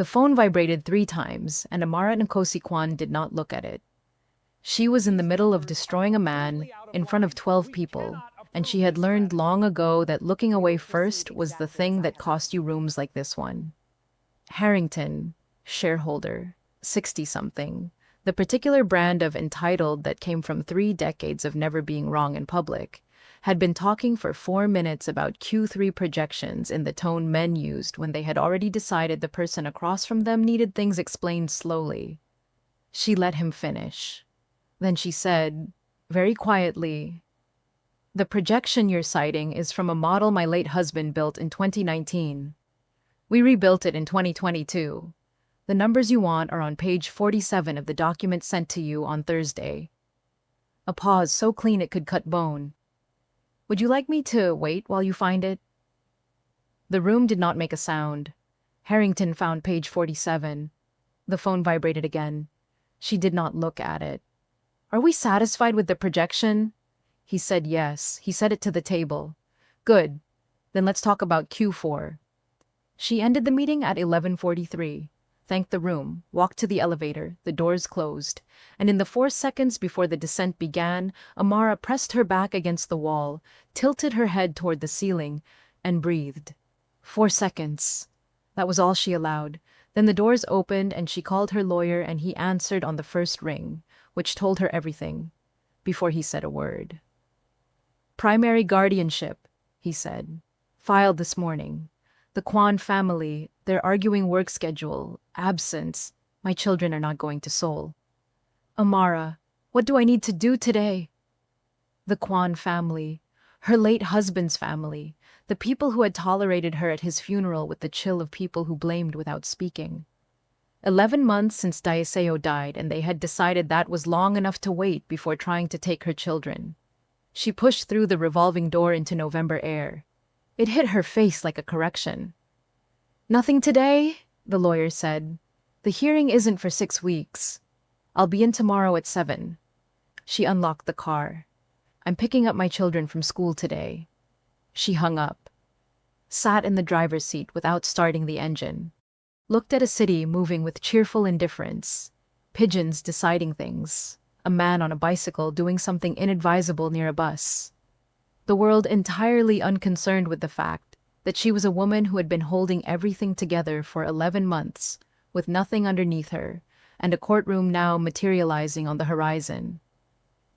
The phone vibrated 3 times, and Amara Nkosi Kwan did not look at it. She was in the middle of destroying a man in front of 12 people, and she had learned long ago that looking away first was the thing that cost you rooms like this one. Harrington, shareholder, 60-something, the particular brand of entitled that came from 3 decades of never being wrong in public, had been talking for 4 minutes about Q3 projections in the tone men used when they had already decided the person across from them needed things explained slowly. She let him finish. Then she said, very quietly, "The projection you're citing is from a model my late husband built in 2019. We rebuilt it in 2022. The numbers you want are on page 47 of the document sent to you on Thursday." A pause so clean it could cut bone. "Would you like me to wait while you find it?" The room did not make a sound. Harrington found page 47. The phone vibrated again. She did not look at it. "Are we satisfied with the projection?" He said yes. He said it to the table. "Good. Then let's talk about Q4. She ended the meeting at 11:43, thanked the room, walked to the elevator, the doors closed, and in the 4 seconds before the descent began, Amara pressed her back against the wall, tilted her head toward the ceiling, and breathed. 4 seconds. That was all she allowed. Then the doors opened and she called her lawyer and he answered on the first ring, which told her everything, before he said a word. "Primary guardianship," he said. "Filed this morning. The Kwan family, their arguing work schedule, absence. My children are not going to Seoul." "Amara, what do I need to do today?" The Kwan family, her late husband's family, the people who had tolerated her at his funeral with the chill of people who blamed without speaking. 11 months since Daiseo died, and they had decided that was long enough to wait before trying to take her children. She pushed through the revolving door into November air. It hit her face like a correction. "Nothing today?" the lawyer said. "The hearing isn't for 6 weeks. I'll be in tomorrow at 7. She unlocked the car. "I'm picking up my children from school today." She hung up. Sat in the driver's seat without starting the engine. Looked at a city moving with cheerful indifference. Pigeons deciding things. A man on a bicycle doing something inadvisable near a bus. The world entirely unconcerned with the fact that she was a woman who had been holding everything together for 11 months, with nothing underneath her, and a courtroom now materializing on the horizon.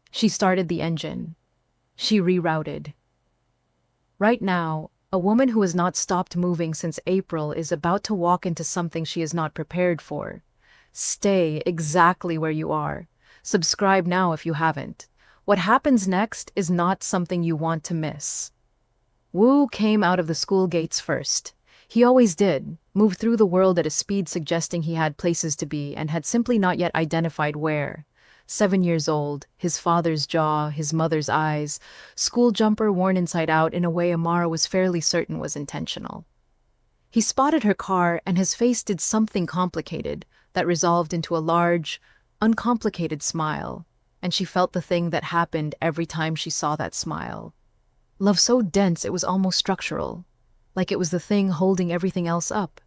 She started the engine. She rerouted. Right now, a woman who has not stopped moving since April is about to walk into something she is not prepared for. Stay exactly where you are. Subscribe now if you haven't. What happens next is not something you want to miss. Wu came out of the school gates first. He always did, moved through the world at a speed suggesting he had places to be and had simply not yet identified where. 7 years old, his father's jaw, his mother's eyes, school jumper worn inside out in a way Amara was fairly certain was intentional. He spotted her car and his face did something complicated that resolved into a large, uncomplicated smile, and she felt the thing that happened every time she saw that smile. Love so dense it was almost structural, like it was the thing holding everything else up.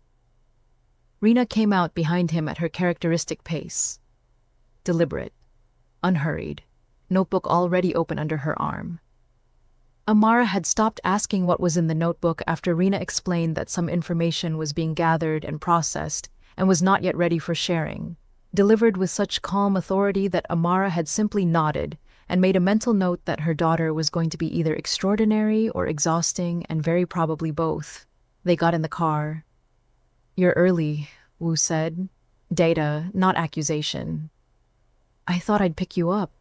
Rena came out behind him at her characteristic pace. Deliberate. Unhurried, notebook already open under her arm. Amara had stopped asking what was in the notebook after Rena explained that some information was being gathered and processed and was not yet ready for sharing, delivered with such calm authority that Amara had simply nodded and made a mental note that her daughter was going to be either extraordinary or exhausting and very probably both. They got in the car. "You're early," Wu said. "Data, not accusation." "I thought I'd pick you up."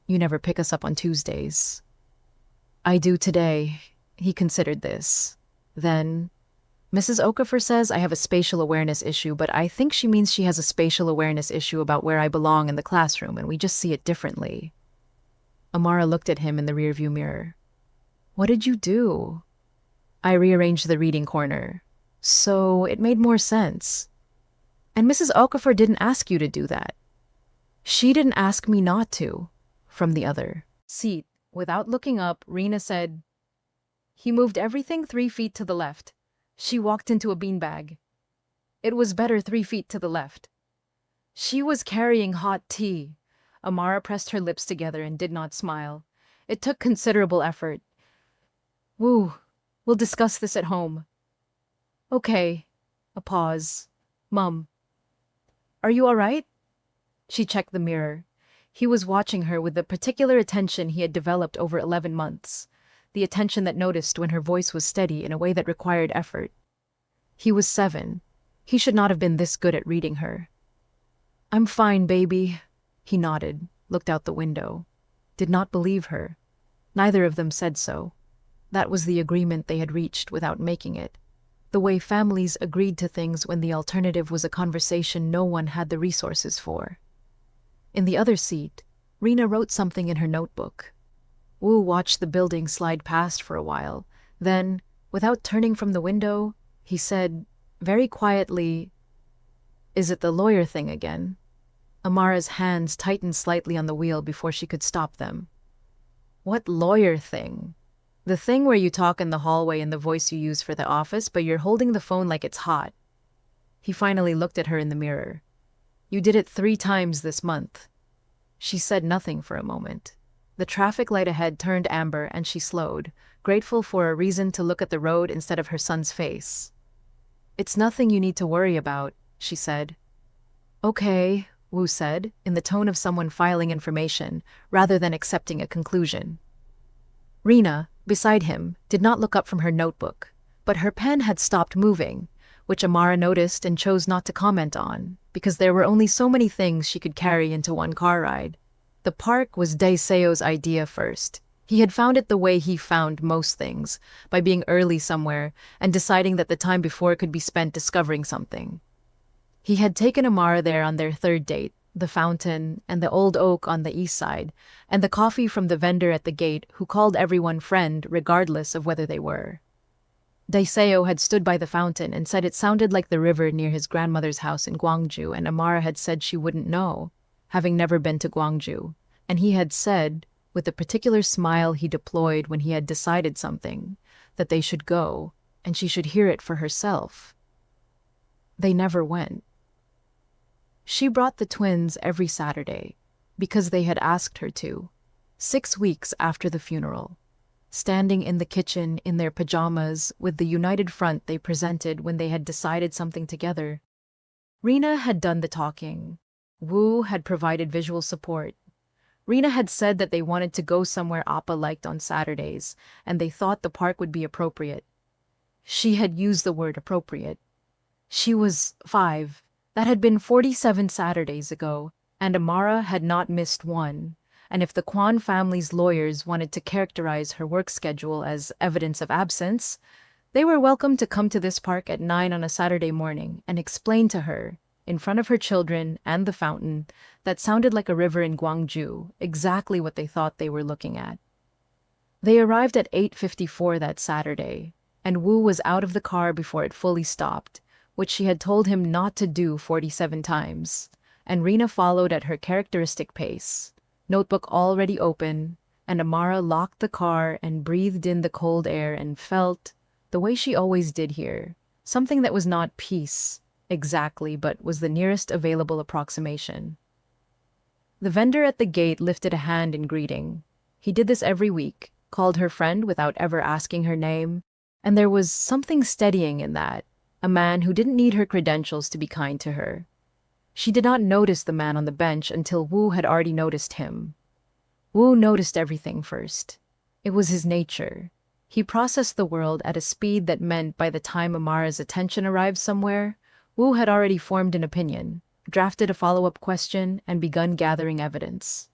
"You never pick us up on Tuesdays." "I do today." He considered this. Then, "Mrs. Okafor says I have a spatial awareness issue, but I think she means she has a spatial awareness issue about where I belong in the classroom, and we just see it differently." Amara looked at him in the rearview mirror. "What did you do?" "I rearranged the reading corner. So it made more sense." "And Mrs. Okafor didn't ask you to do that." "She didn't ask me not to," from the other seat. Without looking up, Rena said, "He moved everything 3 feet to the left." She walked into a beanbag. It was better 3 feet to the left. She was carrying hot tea. Amara pressed her lips together and did not smile. It took considerable effort. Woo, we'll discuss this at home. Okay. A pause. Mum. Are you all right? She checked the mirror. He was watching her with the particular attention he had developed over 11 months. The attention that noticed when her voice was steady in a way that required effort. He was 7. He should not have been this good at reading her. I'm fine, baby. He nodded, looked out the window. Did not believe her. Neither of them said so. That was the agreement they had reached without making it. The way families agreed to things when the alternative was a conversation no one had the resources for. In the other seat, Rena wrote something in her notebook. Wu watched the building slide past for a while. Then, without turning from the window, he said, very quietly, "Is it the lawyer thing again?" Amara's hands tightened slightly on the wheel before she could stop them. What lawyer thing? The thing where you talk in the hallway in the voice you use for the office, but you're holding the phone like it's hot. He finally looked at her in the mirror. You did it 3 times this month. She said nothing for a moment. The traffic light ahead turned amber and she slowed, grateful for a reason to look at the road instead of her son's face. It's nothing you need to worry about, she said. Okay, Wu said, in the tone of someone filing information, rather than accepting a conclusion. Rena, beside him, did not look up from her notebook, but her pen had stopped moving, which Amara noticed and chose not to comment on, because there were only so many things she could carry into one car ride. The park was Daiseo's idea first. He had found it the way he found most things, by being early somewhere and deciding that the time before could be spent discovering something. He had taken Amara there on their 3rd date, the fountain and the old oak on the east side, and the coffee from the vendor at the gate who called everyone friend regardless of whether they were. Daiseo had stood by the fountain and said it sounded like the river near his grandmother's house in Gwangju, and Amara had said she wouldn't know, having never been to Gwangju, and he had said, with the particular smile he deployed when he had decided something, that they should go, and she should hear it for herself. They never went. She brought the twins every Saturday, because they had asked her to, 6 weeks after the funeral, standing in the kitchen in their pajamas with the united front they presented when they had decided something together. Rena had done the talking. Wu had provided visual support. Rena had said that they wanted to go somewhere Appa liked on Saturdays, and they thought the park would be appropriate. She had used the word appropriate. She was 5. That had been 47 Saturdays ago, and Amara had not missed one, and if the Kwan family's lawyers wanted to characterize her work schedule as evidence of absence, they were welcome to come to this park at 9 on a Saturday morning and explain to her, in front of her children and the fountain, that sounded like a river in Gwangju, exactly what they thought they were looking at. They arrived at 8:54 that Saturday, and Wu was out of the car before it fully stopped, which she had told him not to do 47 times, and Rena followed at her characteristic pace, notebook already open, and Amara locked the car and breathed in the cold air and felt, the way she always did here, something that was not peace, exactly, but was the nearest available approximation. The vendor at the gate lifted a hand in greeting. He did this every week, called her friend without ever asking her name, and there was something steadying in that, a man who didn't need her credentials to be kind to her. She did not notice the man on the bench until Wu had already noticed him. Wu noticed everything first. It was his nature. He processed the world at a speed that meant by the time Amara's attention arrived somewhere, Wu had already formed an opinion, drafted a follow-up question, and begun gathering evidence.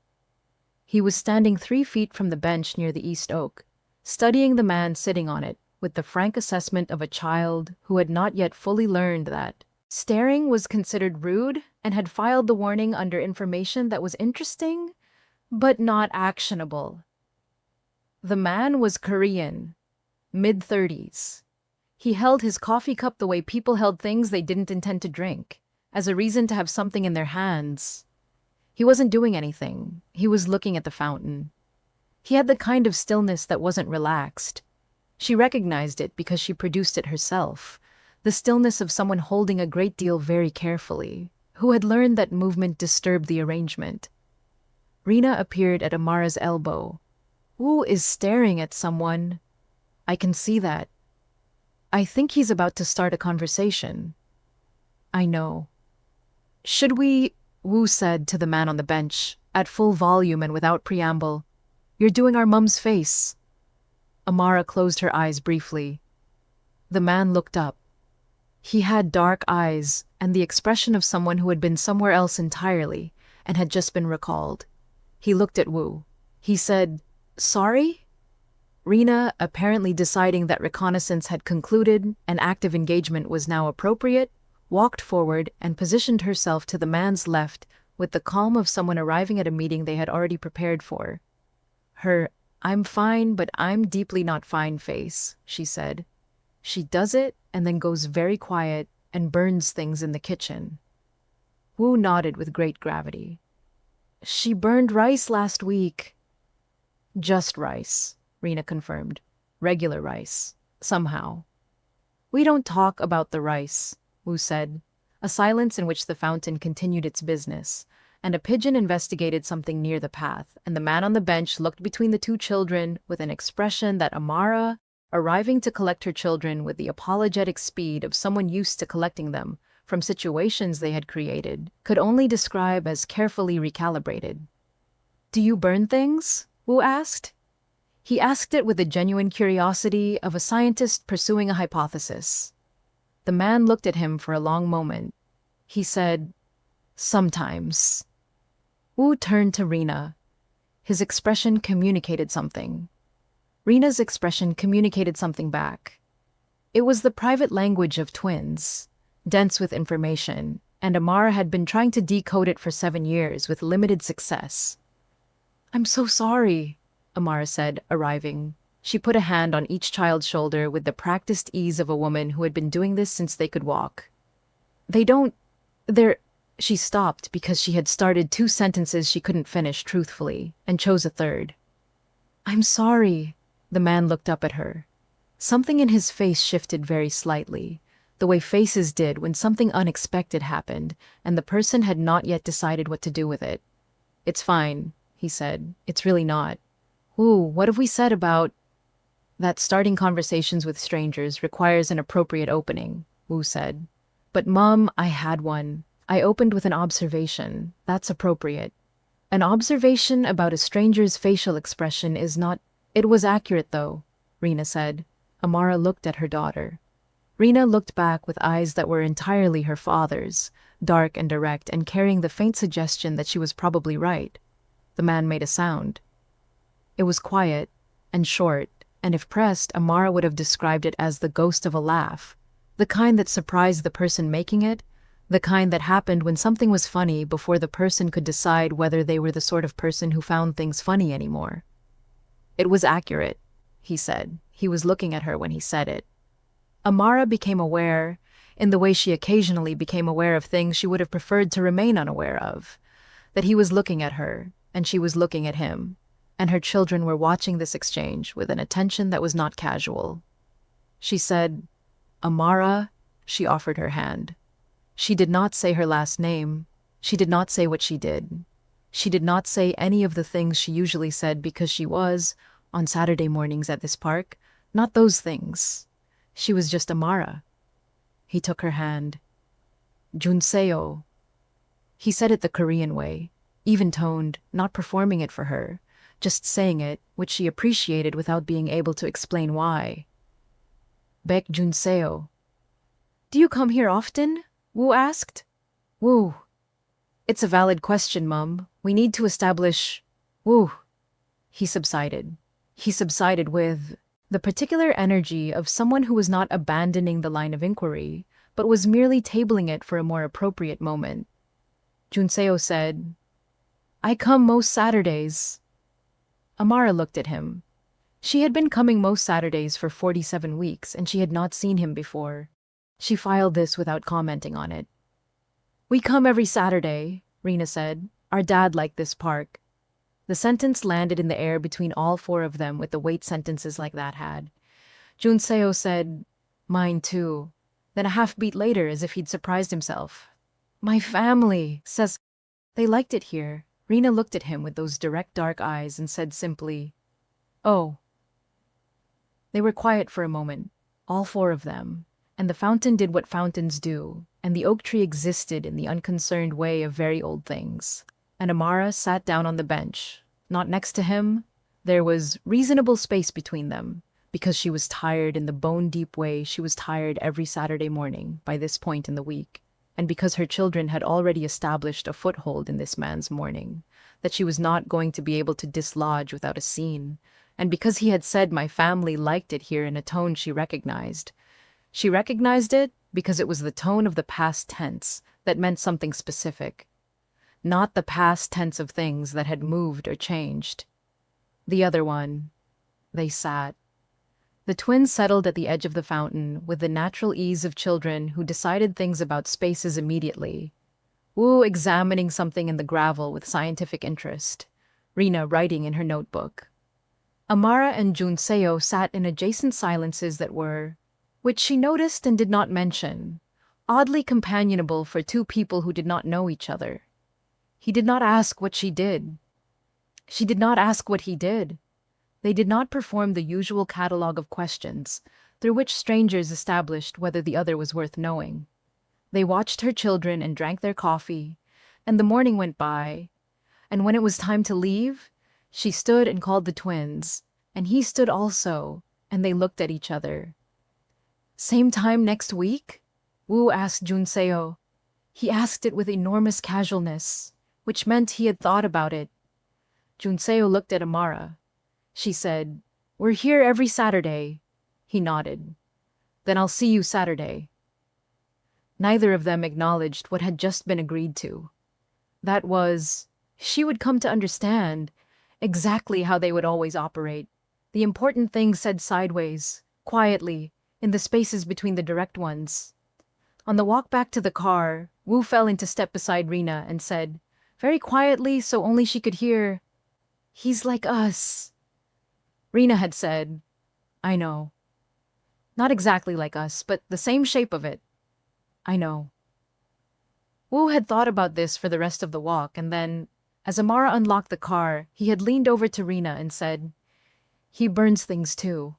He was standing 3 feet from the bench near the east oak, studying the man sitting on it with the frank assessment of a child who had not yet fully learned that staring was considered rude and had filed the warning under information that was interesting, but not actionable. The man was Korean, mid-30s. He held his coffee cup the way people held things they didn't intend to drink, as a reason to have something in their hands. He wasn't doing anything. He was looking at the fountain. He had the kind of stillness that wasn't relaxed. She recognized it because she produced it herself, the stillness of someone holding a great deal very carefully, who had learned that movement disturbed the arrangement. Rena appeared at Amara's elbow. Wu is staring at someone. I can see that. I think he's about to start a conversation. I know. Should we? Wu said to the man on the bench, at full volume and without preamble. You're doing our mum's face. Amara closed her eyes briefly. The man looked up. He had dark eyes and the expression of someone who had been somewhere else entirely and had just been recalled. He looked at Wu. He said, Sorry? Rena, apparently deciding that reconnaissance had concluded and active engagement was now appropriate, walked forward and positioned herself to the man's left with the calm of someone arriving at a meeting they had already prepared for. Her, I'm fine, but I'm deeply not fine face, she said. She does it and then goes very quiet and burns things in the kitchen. Wu nodded with great gravity. She burned rice last week. Just rice, Rena confirmed. Regular rice. Somehow. We don't talk about the rice, Wu said, a silence in which the fountain continued its business, and a pigeon investigated something near the path, and the man on the bench looked between the two children with an expression that Amara, arriving to collect her children with the apologetic speed of someone used to collecting them from situations they had created, could only describe as carefully recalibrated. Do you burn things? Wu asked. He asked it with the genuine curiosity of a scientist pursuing a hypothesis. The man looked at him for a long moment. He said, Sometimes. Wu turned to Rena. His expression communicated something. Rena's expression communicated something back. It was the private language of twins, dense with information, and Amara had been trying to decode it for 7 years with limited success. I'm so sorry, Amara said, arriving. She put a hand on each child's shoulder with the practiced ease of a woman who had been doing this since they could walk. She stopped because she had started 2 sentences she couldn't finish truthfully, and chose a third. I'm sorry. The man looked up at her. Something in his face shifted very slightly, the way faces did when something unexpected happened and the person had not yet decided what to do with it. It's fine, he said. It's really not. Ooh, what have we said about that starting conversations with strangers requires an appropriate opening, Wu said. But Mom, I had one. I opened with an observation. That's appropriate. An observation about a stranger's facial expression is not. It was accurate, though, Rena said. Amara looked at her daughter. Rena looked back with eyes that were entirely her father's, dark and direct and carrying the faint suggestion that she was probably right. The man made a sound. It was quiet and short, and if pressed, Amara would have described it as the ghost of a laugh, the kind that surprised the person making it, the kind that happened when something was funny before the person could decide whether they were the sort of person who found things funny anymore. It was accurate, he said. He was looking at her when he said it. Amara became aware, in the way she occasionally became aware of things she would have preferred to remain unaware of, that he was looking at her, and she was looking at him, and her children were watching this exchange with an attention that was not casual. She said, Amara, she offered her hand. She did not say her last name. She did not say what she did. She did not say any of the things she usually said because she was, on Saturday mornings at this park, not those things. She was just Amara. He took her hand. Junseo. He said it the Korean way, even-toned, not performing it for her, just saying it, which she appreciated without being able to explain why. Baek Junseo. Do you come here often? Wu asked. Wu. It's a valid question, Mum. We need to establish. Wu. He subsided. He subsided with the particular energy of someone who was not abandoning the line of inquiry, but was merely tabling it for a more appropriate moment. Junseo said, I come most Saturdays. Amara looked at him. She had been coming most Saturdays for 47 weeks, and she had not seen him before. She filed this without commenting on it. We come every Saturday, Rena said. Our dad liked this park. The sentence landed in the air between all 4 of them with the weight sentences like that had. Junseo said, Mine too. Then a half-beat later, as if he'd surprised himself. My family says they liked it here. Rena looked at him with those direct dark eyes and said simply, oh. They were quiet for a moment, all four of them, and the fountain did what fountains do, and the oak tree existed in the unconcerned way of very old things. And Amara sat down on the bench. Not next to him. There was reasonable space between them, because she was tired in the bone-deep way she was tired every Saturday morning by this point in the week, and because her children had already established a foothold in this man's mourning, that she was not going to be able to dislodge without a scene, and because he had said my family liked it here in a tone she recognized. She recognized it because it was the tone of the past tense that meant something specific, not the past tense of things that had moved or changed. The other one. They sat. The twins settled at the edge of the fountain with the natural ease of children who decided things about spaces immediately. Wu examining something in the gravel with scientific interest, Rena writing in her notebook. Amara and Junseo sat in adjacent silences that were, which she noticed and did not mention, oddly companionable for two people who did not know each other. He did not ask what she did. She did not ask what he did. They did not perform the usual catalogue of questions through which strangers established whether the other was worth knowing. They watched her children and drank their coffee, and the morning went by, and when it was time to leave, she stood and called the twins, and he stood also, and they looked at each other. Same time next week? Wu asked Junseo. He asked it with enormous casualness, which meant he had thought about it. Junseo looked at Amara. She said, we're here every Saturday. He nodded. Then I'll see you Saturday. Neither of them acknowledged what had just been agreed to. That was, she would come to understand exactly how they would always operate. The important things said sideways, quietly, in the spaces between the direct ones. On the walk back to the car, Wu fell into step beside Rena and said, very quietly so only she could hear, he's like us. Rena had said, I know. Not exactly like us, but the same shape of it. I know. Wu had thought about this for the rest of the walk, and then, as Amara unlocked the car, he had leaned over to Rena and said, he burns things too.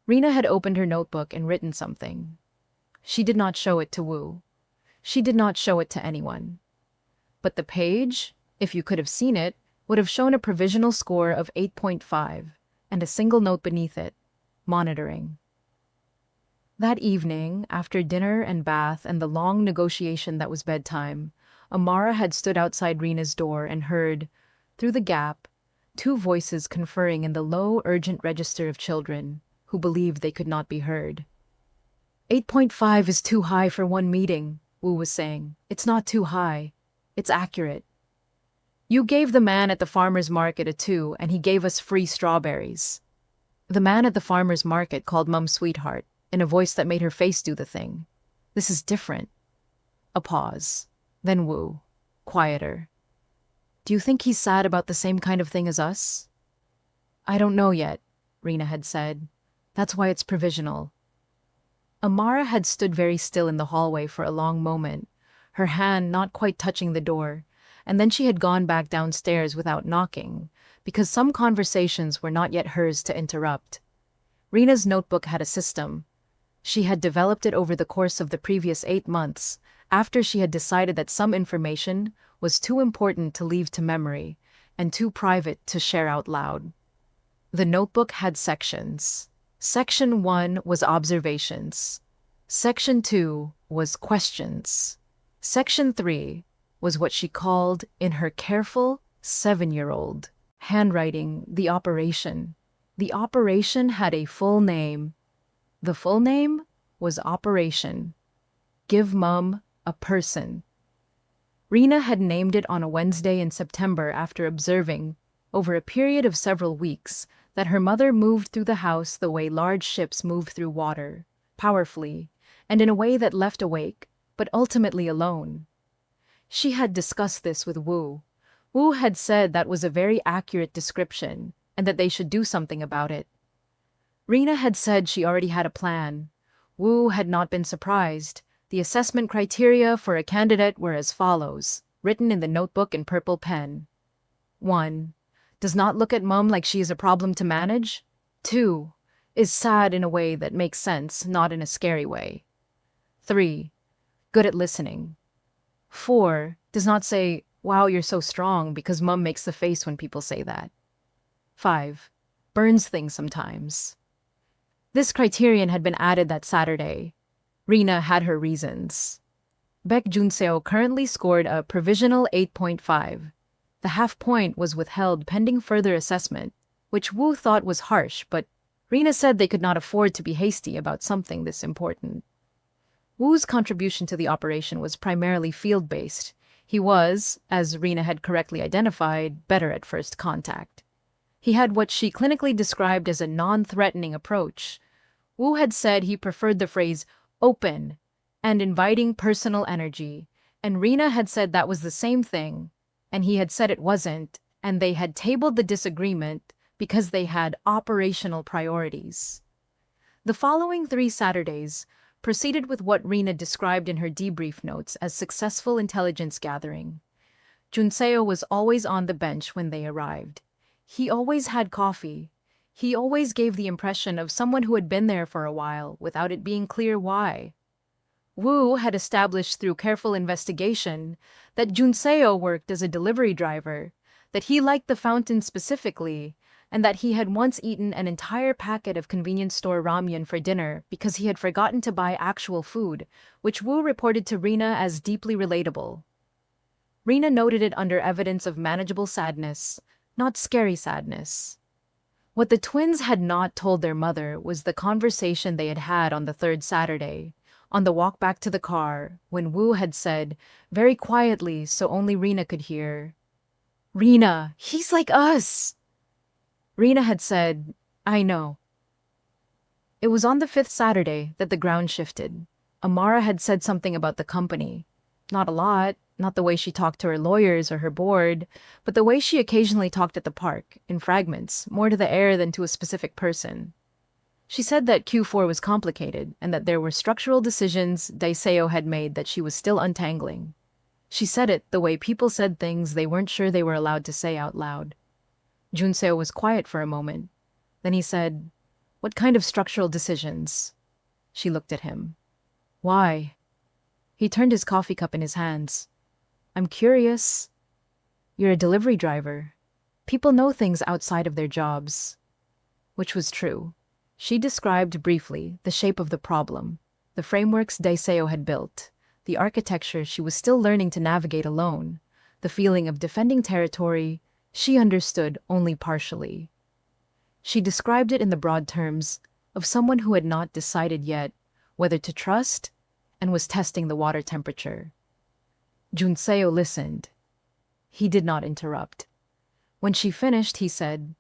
Rena had opened her notebook and written something. She did not show it to Wu. She did not show it to anyone. But the page, if you could have seen it, would have shown a provisional score of 8.5 and a single note beneath it, monitoring. That evening, after dinner and bath and the long negotiation that was bedtime, Amara had stood outside Rena's door and heard, through the gap, two voices conferring in the low, urgent register of children who believed they could not be heard. 8.5 is too high for one meeting, Wu was saying. It's not too high. It's accurate. You gave the man at the farmer's market a 2 and he gave us free strawberries. The man at the farmer's market called Mum sweetheart, in a voice that made her face do the thing. This is different. A pause. Then Wu, quieter. Do you think he's sad about the same kind of thing as us? I don't know yet, Rena had said. That's why it's provisional. Amara had stood very still in the hallway for a long moment, her hand not quite touching the door, and then she had gone back downstairs without knocking, because some conversations were not yet hers to interrupt. Rena's notebook had a system. She had developed it over the course of the previous 8 months, after she had decided that some information was too important to leave to memory and too private to share out loud. The notebook had sections. Section 1 was observations. Section 2 was questions. Section 3 was what she called, in her careful 7-year-old handwriting, the operation. The operation had a full name. The full name was Operation Give Mum a Person. Rena had named it on a Wednesday in September after observing, over a period of several weeks, that her mother moved through the house the way large ships move through water, powerfully, and in a way that left awake, but ultimately alone. She had discussed this with Wu. Wu had said that was a very accurate description, and that they should do something about it. Rena had said she already had a plan. Wu had not been surprised. The assessment criteria for a candidate were as follows, written in the notebook in purple pen. 1. Does not look at mom like she is a problem to manage. 2. Is sad in a way that makes sense, not in a scary way. 3. Good at listening. 4. Does not say, wow, you're so strong, because mom makes the face when people say that. 5. Burns things sometimes. This criterion had been added that Saturday. Rina had her reasons. Baek Junseo currently scored a provisional 8.5. The half point was withheld pending further assessment, which Wu thought was harsh, but Rina said they could not afford to be hasty about something this important. Wu's contribution to the operation was primarily field-based. He was, as Rina had correctly identified, better at first contact. He had what she clinically described as a non-threatening approach. Wu had said he preferred the phrase open and inviting personal energy, and Rina had said that was the same thing, and he had said it wasn't, and they had tabled the disagreement because they had operational priorities. The following 3 Saturdays proceeded with what Rina described in her debrief notes as successful intelligence gathering. Junseo was always on the bench when they arrived. He always had coffee. He always gave the impression of someone who had been there for a while, without it being clear why. Wu had established through careful investigation that Junseo worked as a delivery driver, that he liked the fountain specifically, and that he had once eaten an entire packet of convenience store ramyun for dinner because he had forgotten to buy actual food, which Wu reported to Rina as deeply relatable. Rina noted it under evidence of manageable sadness, not scary sadness. What the twins had not told their mother was the conversation they had had on the 3rd Saturday, on the walk back to the car, when Wu had said, very quietly so only Rina could hear, "Rina, he's like us." Rina had said, "I know." It was on the 5th Saturday that the ground shifted. Amara had said something about the company. Not a lot, not the way she talked to her lawyers or her board, but the way she occasionally talked at the park, in fragments, more to the air than to a specific person. She said that Q4 was complicated and that there were structural decisions Daiseo had made that she was still untangling. She said it the way people said things they weren't sure they were allowed to say out loud. Junseo was quiet for a moment. Then he said, "What kind of structural decisions?" She looked at him. "Why?" He turned his coffee cup in his hands. "I'm curious. You're a delivery driver. People know things outside of their jobs." Which was true. She described briefly the shape of the problem, the frameworks Daiseo had built, the architecture she was still learning to navigate alone, the feeling of defending territory she understood only partially. She described it in the broad terms of someone who had not decided yet whether to trust and was testing the water temperature. Junseo listened. He did not interrupt. When she finished, he said,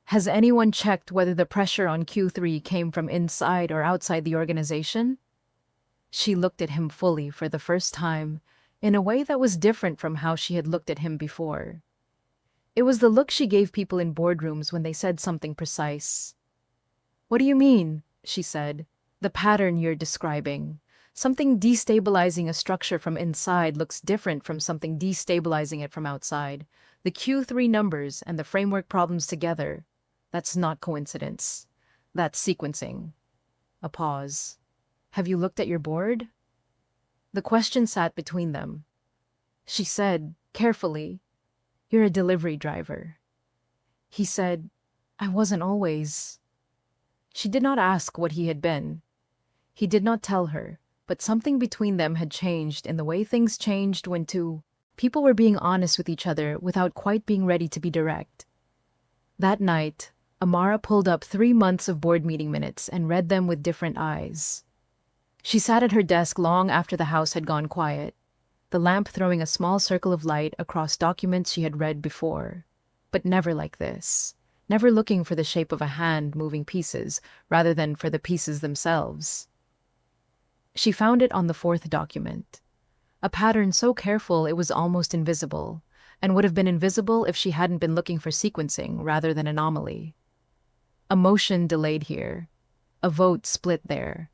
"Has anyone checked whether the pressure on Q3 came from inside or outside the organization?" She looked at him fully for the first time, in a way that was different from how she had looked at him before. It was the look she gave people in boardrooms when they said something precise. "What do you mean?" she said. "The pattern you're describing. Something destabilizing a structure from inside looks different from something destabilizing it from outside. The Q3 numbers and the framework problems together. That's not coincidence. That's sequencing." A pause. "Have you looked at your board?" The question sat between them. She said, carefully, "You're a delivery driver." He said, "I wasn't always." She did not ask what he had been. He did not tell her, but something between them had changed in the way things changed when two people were being honest with each other without quite being ready to be direct. That night, Amara pulled up 3 months of board meeting minutes and read them with different eyes. She sat at her desk long after the house had gone quiet, the lamp throwing a small circle of light across documents she had read before, but never like this, never looking for the shape of a hand moving pieces rather than for the pieces themselves. She found it on the 4th document, a pattern so careful it was almost invisible, and would have been invisible if she hadn't been looking for sequencing rather than anomaly. A motion delayed here, a vote split there,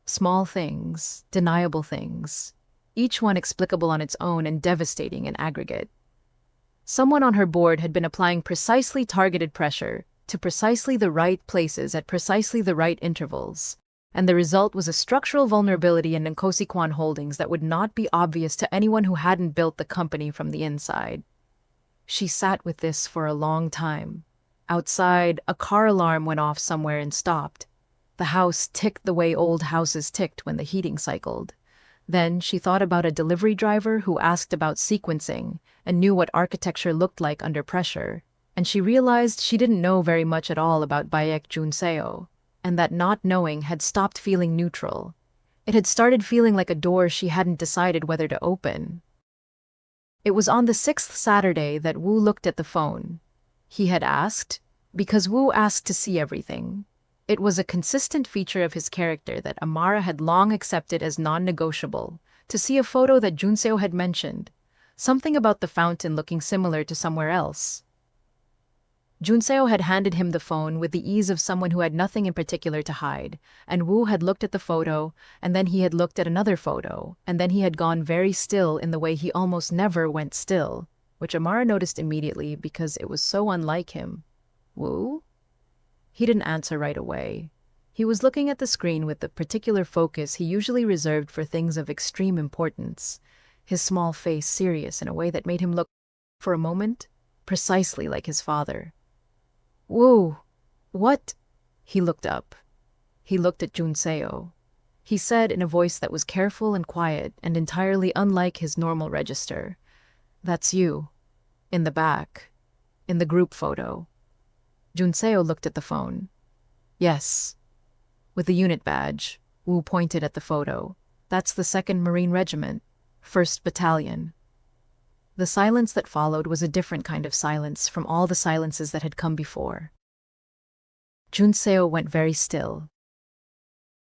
Small things, deniable things, each one explicable on its own and devastating in aggregate. Someone on her board had been applying precisely targeted pressure to precisely the right places at precisely the right intervals, and the result was a structural vulnerability in Nkosi Kwan Holdings that would not be obvious to anyone who hadn't built the company from the inside. She sat with this for a long time. Outside, a car alarm went off somewhere and stopped. The house ticked the way old houses ticked when the heating cycled. Then she thought about a delivery driver who asked about sequencing and knew what architecture looked like under pressure, and she realized she didn't know very much at all about Bayek Junseo, and that not knowing had stopped feeling neutral. It had started feeling like a door she hadn't decided whether to open. It was on the 6th Saturday that Wu looked at the phone. He had asked, because Wu asked to see everything. It was a consistent feature of his character that Amara had long accepted as non-negotiable, to see a photo that Junseo had mentioned, something about the fountain looking similar to somewhere else. Junseo had handed him the phone with the ease of someone who had nothing in particular to hide, and Wu had looked at the photo, and then he had looked at another photo, and then he had gone very still in the way he almost never went still, which Amara noticed immediately because it was so unlike him. Wu? He didn't answer right away. He was looking at the screen with the particular focus he usually reserved for things of extreme importance, his small face serious in a way that made him look, for a moment, precisely like his father. Wu, what? He looked up. He looked at Junseo. He said in a voice that was careful and quiet and entirely unlike his normal register, "That's you. In the back. In the group photo." Junseo looked at the phone. "Yes." With the unit badge, Wu pointed at the photo. "That's the 2nd Marine Regiment, 1st Battalion." The silence that followed was a different kind of silence from all the silences that had come before. Junseo went very still.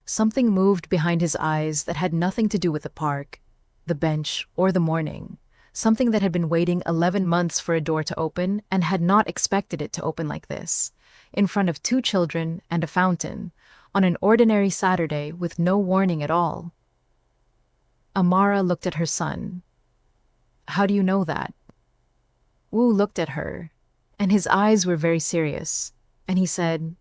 Something moved behind his eyes that had nothing to do with the park, the bench, or the morning. Something that had been waiting 11 months for a door to open and had not expected it to open like this, in front of 2 children and a fountain, on an ordinary Saturday with no warning at all. Amara looked at her son. "How do you know that?" Wu looked at her, and his eyes were very serious, and he said,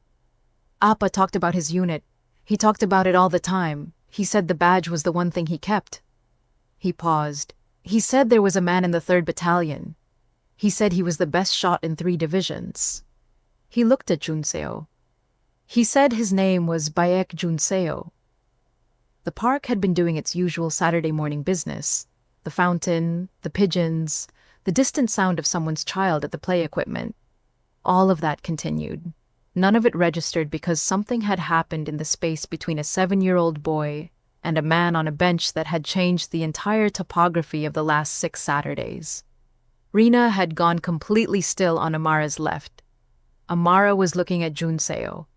"Appa talked about his unit. He talked about it all the time. He said the badge was the one thing he kept." He paused. "He said there was a man in the 3rd Battalion. He said he was the best shot in 3 divisions. He looked at Junseo. He said his name was Bayek Junseo." The park had been doing its usual Saturday morning business. The fountain, the pigeons, the distant sound of someone's child at the play equipment. All of that continued. None of it registered because something had happened in the space between a 7-year-old boy and a man on a bench that had changed the entire topography of the last 6 Saturdays. Rina had gone completely still on Amara's left. Amara was looking at Junseo.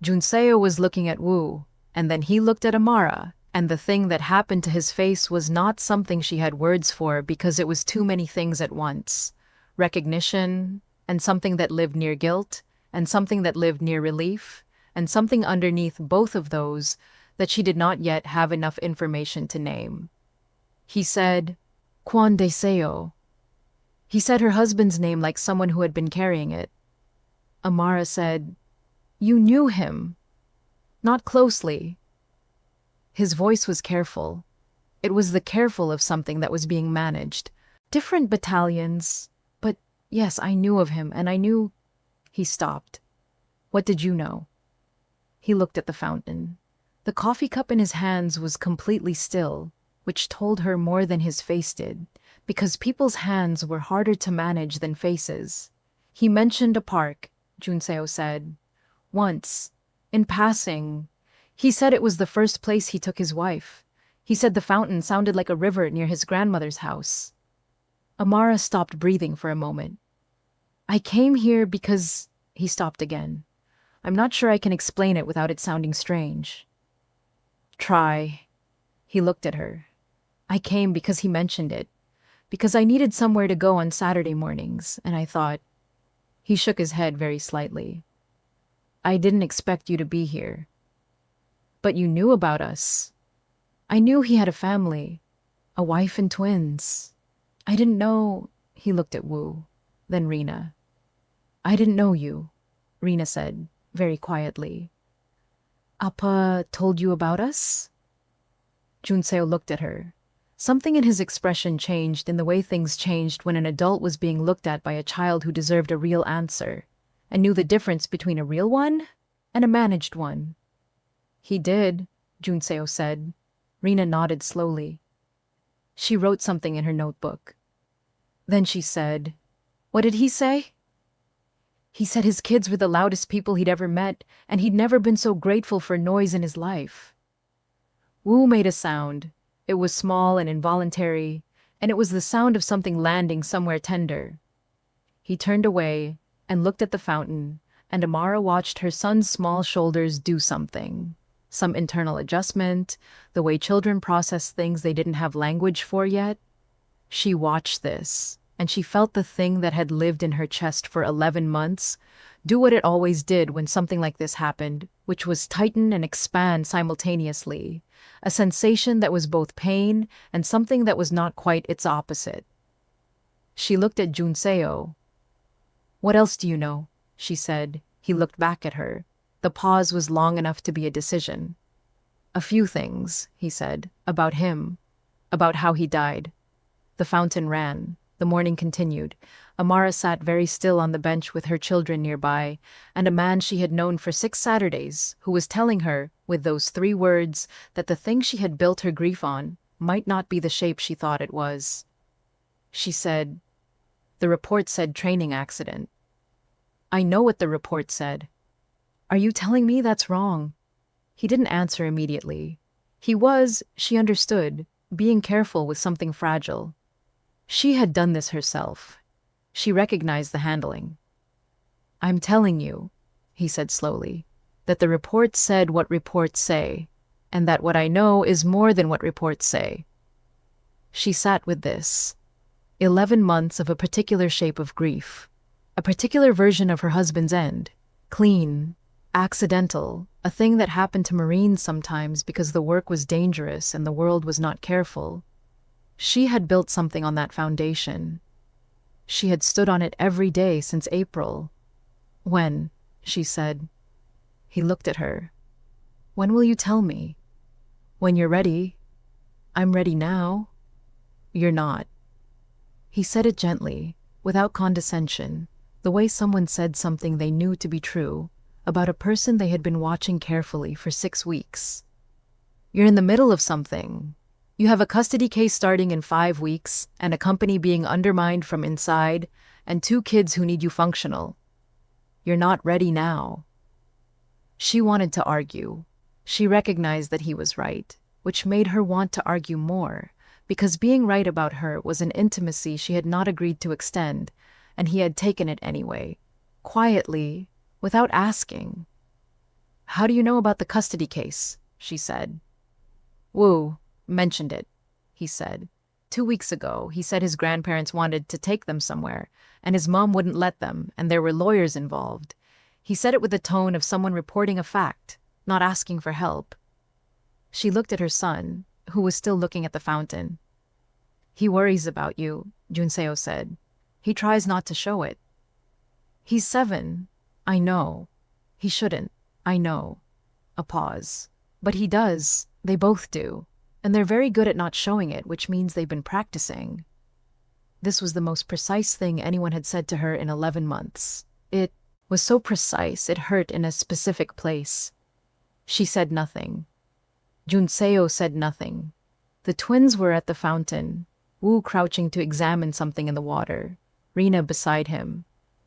Junseo was looking at Wu, and then he looked at Amara, and the thing that happened to his face was not something she had words for because it was too many things at once. Recognition, and something that lived near guilt, and something that lived near relief, and something underneath both of those that she did not yet have enough information to name. He said, "Kwan Deseo." He said her husband's name like someone who had been carrying it. Amara said, "You knew him." "Not closely." His voice was careful. It was the careful of something that was being managed. "Different battalions, but yes, I knew of him, and I knew—" He stopped. "What did you know?" He looked at the fountain. The coffee cup in his hands was completely still, which told her more than his face did, because people's hands were harder to manage than faces. "He mentioned a park," Junseo said. "Once, in passing. He said it was the first place he took his wife. He said the fountain sounded like a river near his grandmother's house." Amara stopped breathing for a moment. "I came here because—" He stopped again. "I'm not sure I can explain it without it sounding strange." "Try." He looked at her. "I came because he mentioned it. Because I needed somewhere to go on Saturday mornings, and I thought—" He shook his head very slightly. "I didn't expect you to be here." But you knew about us. I knew he had a family, a wife and twins. I didn't know, he looked at Wu, then Rina. I didn't know you, Rina said, very quietly. Appa told you about us? Junseo looked at her. Something in his expression changed in the way things changed when an adult was being looked at by a child who deserved a real answer, and knew the difference between a real one and a managed one. He did, Junseo said. Rina nodded slowly. She wrote something in her notebook. Then she said, What did he say? He said his kids were the loudest people he'd ever met, and he'd never been so grateful for noise in his life. Wu made a sound. It was small and involuntary, and it was the sound of something landing somewhere tender. He turned away and looked at the fountain, and Amara watched her son's small shoulders do something. Some internal adjustment, the way children process things they didn't have language for yet. She watched this, and she felt the thing that had lived in her chest for 11 months do what it always did when something like this happened, which was tighten and expand simultaneously, a sensation that was both pain and something that was not quite its opposite. She looked at Junseo. What else do you know? She said. He looked back at her. The pause was long enough to be a decision. A few things, he said, about him, about how he died. The fountain ran. The morning continued. Amara sat very still on the bench with her children nearby, and a man she had known for 6 Saturdays, who was telling her, with those 3 words, that the thing she had built her grief on might not be the shape she thought it was. She said, The report said training accident. I know what the report said. Are you telling me that's wrong? He didn't answer immediately. He was, she understood, being careful with something fragile. She had done this herself. She recognized the handling. I'm telling you, he said slowly, that the reports said what reports say, and that what I know is more than what reports say. She sat with this. 11 months of a particular shape of grief, a particular version of her husband's end, clean, accidental, a thing that happened to Marines sometimes because the work was dangerous and the world was not careful. She had built something on that foundation. She had stood on it every day since April. When, she said. He looked at her. When will you tell me? When you're ready. I'm ready now. You're not. He said it gently, without condescension, the way someone said something they knew to be true, about a person they had been watching carefully for 6 weeks. You're in the middle of something. You have a custody case starting in 5 weeks, and a company being undermined from inside, and 2 kids who need you functional. You're not ready now. She wanted to argue. She recognized that he was right, which made her want to argue more, because being right about her was an intimacy she had not agreed to extend, and he had taken it anyway, quietly, without asking. How do you know about the custody case? She said. Wu mentioned it, he said. 2 weeks ago, he said his grandparents wanted to take them somewhere, and his mom wouldn't let them, and there were lawyers involved. He said it with the tone of someone reporting a fact, not asking for help. She looked at her son, who was still looking at the fountain. He worries about you, Junseo said. He tries not to show it. He's 7. I know. He shouldn't. I know. A pause. But he does. They both do. And they're very good at not showing it, which means they've been practicing. This was the most precise thing anyone had said to her in 11 months. It was so precise it hurt in a specific place. She said nothing. Junseo said nothing. The twins were at the fountain, Wu crouching to examine something in the water, Rina beside him,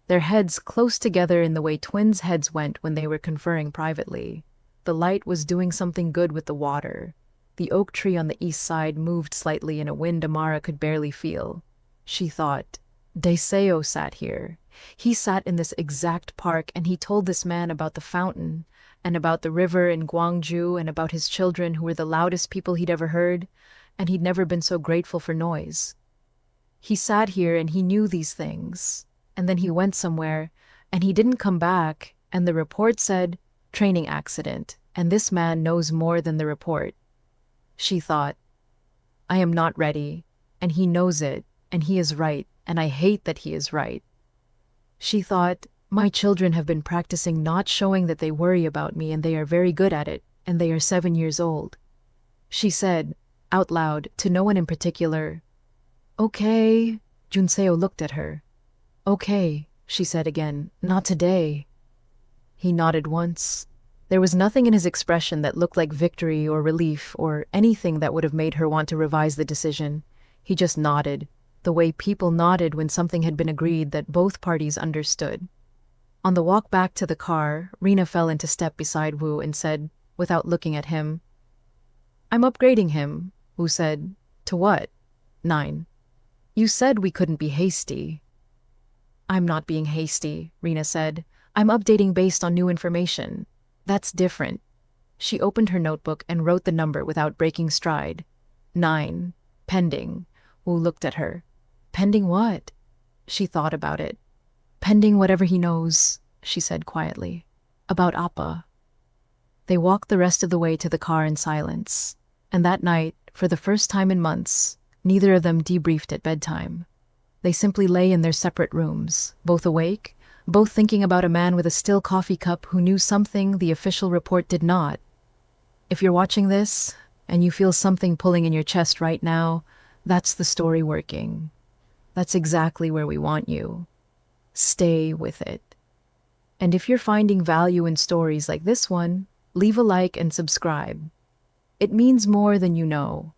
their heads close together in the way twins' heads went when they were conferring privately. The light was doing something good with the water. The oak tree on the east side moved slightly in a wind Amara could barely feel. She thought, Deseo sat here. He sat in this exact park, and he told this man about the fountain, and about the river in Gwangju, and about his children who were the loudest people he'd ever heard, and he'd never been so grateful for noise. He sat here and he knew these things, and then he went somewhere, and he didn't come back, and the report said, Training accident, and this man knows more than the report. She thought, I am not ready, and he knows it, and he is right, and I hate that he is right. She thought, my children have been practicing not showing that they worry about me, and they are very good at it, and they are 7 years old. She said, out loud, to no one in particular, okay. Junseo looked at her. Okay, she said again, not today. He nodded once. There was nothing in his expression that looked like victory or relief or anything that would have made her want to revise the decision. He just nodded, the way people nodded when something had been agreed that both parties understood. On the walk back to the car, Rena fell into step beside Wu and said, without looking at him, I'm upgrading him. Wu said, to what? 9. You said we couldn't be hasty. I'm not being hasty, Rena said. I'm updating based on new information. That's different. She opened her notebook and wrote the number without breaking stride. 9. Pending. Wu looked at her. Pending what? She thought about it. Pending whatever he knows, she said quietly. About Appa. They walked the rest of the way to the car in silence. And that night, for the first time in months, neither of them debriefed at bedtime. They simply lay in their separate rooms, both awake, both thinking about a man with a still coffee cup who knew something the official report did not. If you're watching this, and you feel something pulling in your chest right now, that's the story working. That's exactly where we want you. Stay with it. And if you're finding value in stories like this one, leave a like and subscribe. It means more than you know.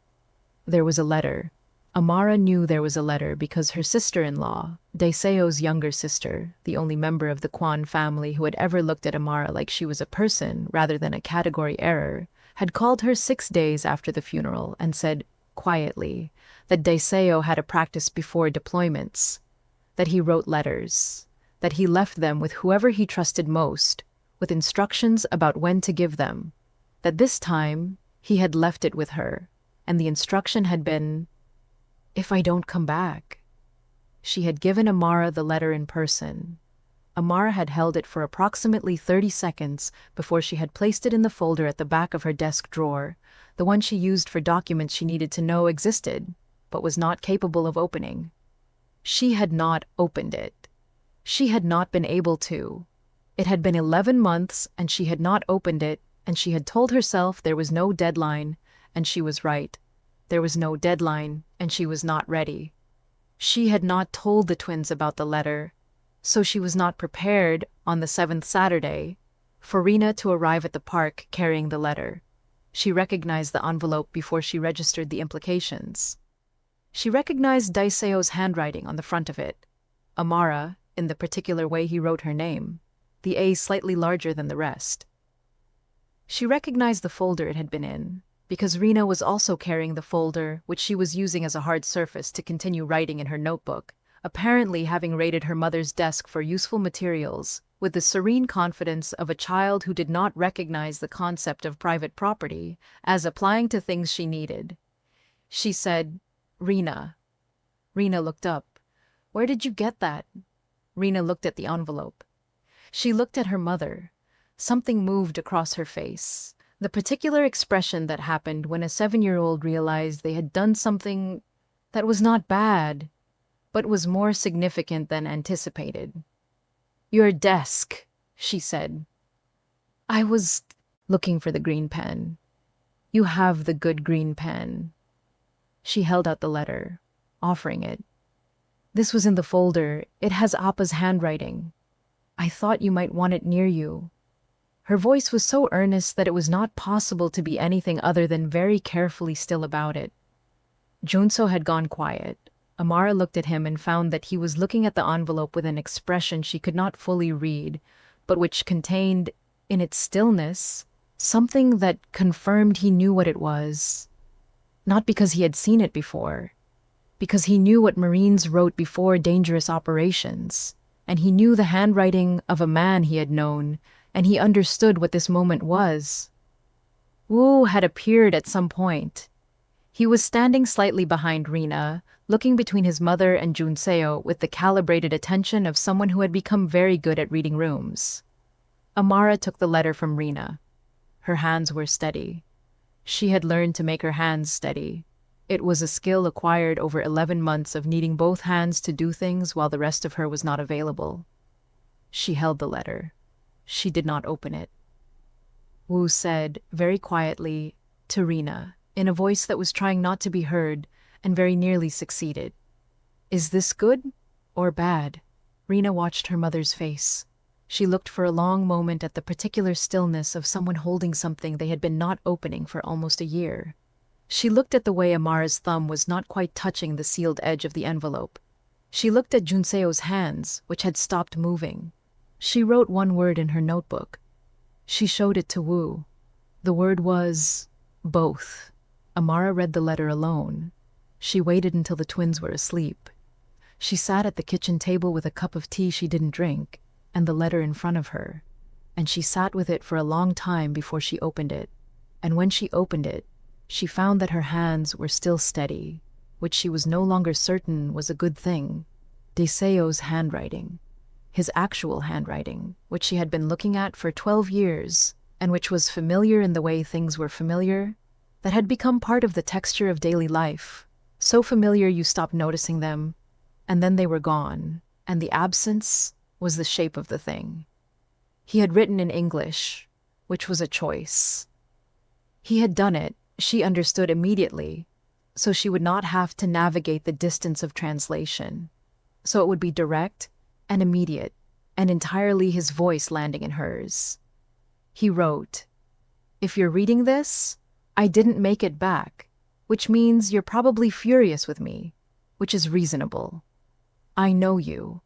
There was a letter. Amara knew there was a letter because her sister-in-law, Daiseo's younger sister, the only member of the Kwan family who had ever looked at Amara like she was a person rather than a category error, had called her 6 days after the funeral and said, quietly, that Daiseo had a practice before deployments, that he wrote letters, that he left them with whoever he trusted most, with instructions about when to give them, that this time he had left it with her, and the instruction had been, if I don't come back. She had given Amara the letter in person. Amara had held it for approximately 30 seconds before she had placed it in the folder at the back of her desk drawer, the one she used for documents she needed to know existed, but was not capable of opening. She had not opened it. She had not been able to. It had been 11 months, and she had not opened it, and she had told herself there was no deadline, and she was right. There was no deadline, and she was not ready. She had not told the twins about the letter, so she was not prepared on the 7th Saturday for Rena to arrive at the park carrying the letter. She recognized the envelope before she registered the implications. She recognized Daiseo's handwriting on the front of it. Amara, in the particular way he wrote her name, the A slightly larger than the rest. She recognized the folder it had been in, because Rena was also carrying the folder which she was using as a hard surface to continue writing in her notebook, apparently having raided her mother's desk for useful materials, with the serene confidence of a child who did not recognize the concept of private property as applying to things she needed. She said, Rena. Rena looked up. Where did you get that? Rena looked at the envelope. She looked at her mother. Something moved across her face. The particular expression that happened when a 7-year-old realized they had done something that was not bad, but was more significant than anticipated. Your desk, she said. I was looking for the green pen. You have the good green pen. She held out the letter, offering it. This was in the folder. It has Appa's handwriting. I thought you might want it near you. Her voice was so earnest that it was not possible to be anything other than very carefully still about it. Junso had gone quiet. Amara looked at him and found that he was looking at the envelope with an expression she could not fully read, but which contained, in its stillness, something that confirmed he knew what it was. Not because he had seen it before, because he knew what Marines wrote before dangerous operations, and he knew the handwriting of a man he had known, and he understood what this moment was. Wu had appeared at some point. He was standing slightly behind Rena, looking between his mother and Junseo with the calibrated attention of someone who had become very good at reading rooms. Amara took the letter from Rena. Her hands were steady. She had learned to make her hands steady. It was a skill acquired over 11 months of needing both hands to do things while the rest of her was not available. She held the letter. She did not open it. Wu said, very quietly, to Rena, in a voice that was trying not to be heard and very nearly succeeded. "Is this good or bad?" Rena watched her mother's face. She looked for a long moment at the particular stillness of someone holding something they had been not opening for almost a year. She looked at the way Amara's thumb was not quite touching the sealed edge of the envelope. She looked at Junseo's hands, which had stopped moving. She wrote one word in her notebook. She showed it to Wu. The word was both. Amara read the letter alone. She waited until the twins were asleep. She sat at the kitchen table with a cup of tea she didn't drink and the letter in front of her, and she sat with it for a long time before she opened it. And when she opened it, she found that her hands were still steady, which she was no longer certain was a good thing. Deseo's handwriting, his actual handwriting, which she had been looking at for 12 years, and which was familiar in the way things were familiar, that had become part of the texture of daily life, so familiar you stopped noticing them, and then they were gone, and the absence was the shape of the thing. He had written in English, which was a choice. He had done it, she understood immediately, so she would not have to navigate the distance of translation. So it would be direct and immediate, and entirely his voice landing in hers. He wrote, "If you're reading this, I didn't make it back, which means you're probably furious with me, which is reasonable. I know you.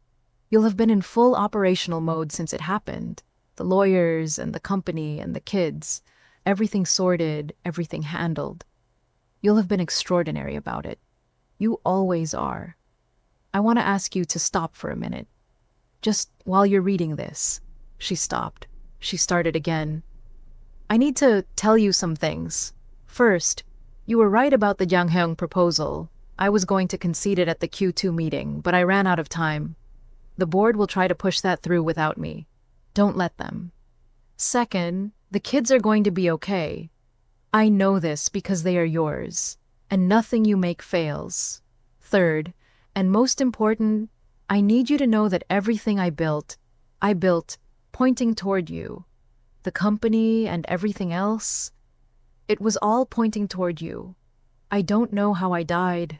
You'll have been in full operational mode since it happened. The lawyers and the company and the kids, everything sorted, everything handled. You'll have been extraordinary about it. You always are. I want to ask you to stop for a minute. Just while you're reading this." She stopped. She started again. "I need to tell you some things. First, you were right about the Janghyung proposal. I was going to concede it at the Q2 meeting, but I ran out of time. The board will try to push that through without me. Don't let them. Second, the kids are going to be okay. I know this because they are yours, and nothing you make fails. Third, and most important, I need you to know that everything I built pointing toward you. The company and everything else, it was all pointing toward you. I don't know how I died.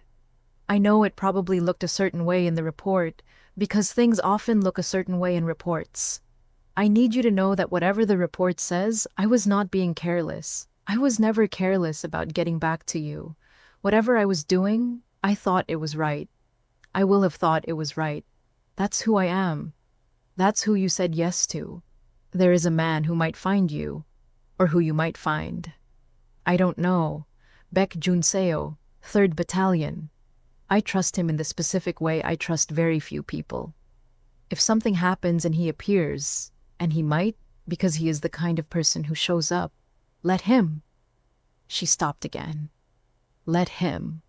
I know it probably looked a certain way in the report, because things often look a certain way in reports. I need you to know that whatever the report says, I was not being careless. I was never careless about getting back to you. Whatever I was doing, I thought it was right. I will have thought it was right. That's who I am. That's who you said yes to. There is a man who might find you, or who you might find. I don't know. Baek Junseo, 3rd Battalion. I trust him in the specific way I trust very few people. If something happens and he appears, and he might, because he is the kind of person who shows up, let him." She stopped again. Let him.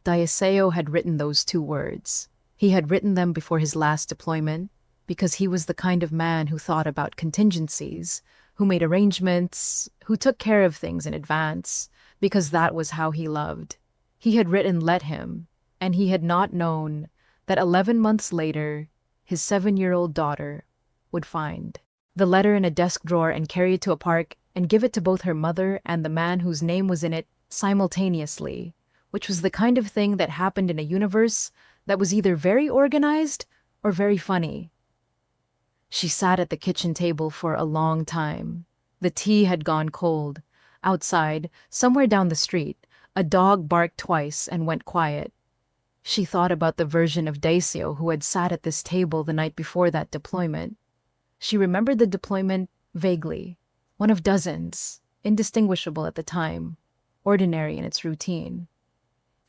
Daeseo had written those 2 words. He had written them before his last deployment, because he was the kind of man who thought about contingencies, who made arrangements, who took care of things in advance, because that was how he loved. He had written let him, and he had not known that 11 months later, his 7-year-old daughter would find the letter in a desk drawer and carry it to a park and give it to both her mother and the man whose name was in it simultaneously, which was the kind of thing that happened in a universe that was either very organized or very funny. She sat at the kitchen table for a long time. The tea had gone cold. Outside, somewhere down the street, a dog barked twice and went quiet. She thought about the version of Daeseo who had sat at this table the night before that deployment. She remembered the deployment vaguely, one of dozens, indistinguishable at the time, ordinary in its routine.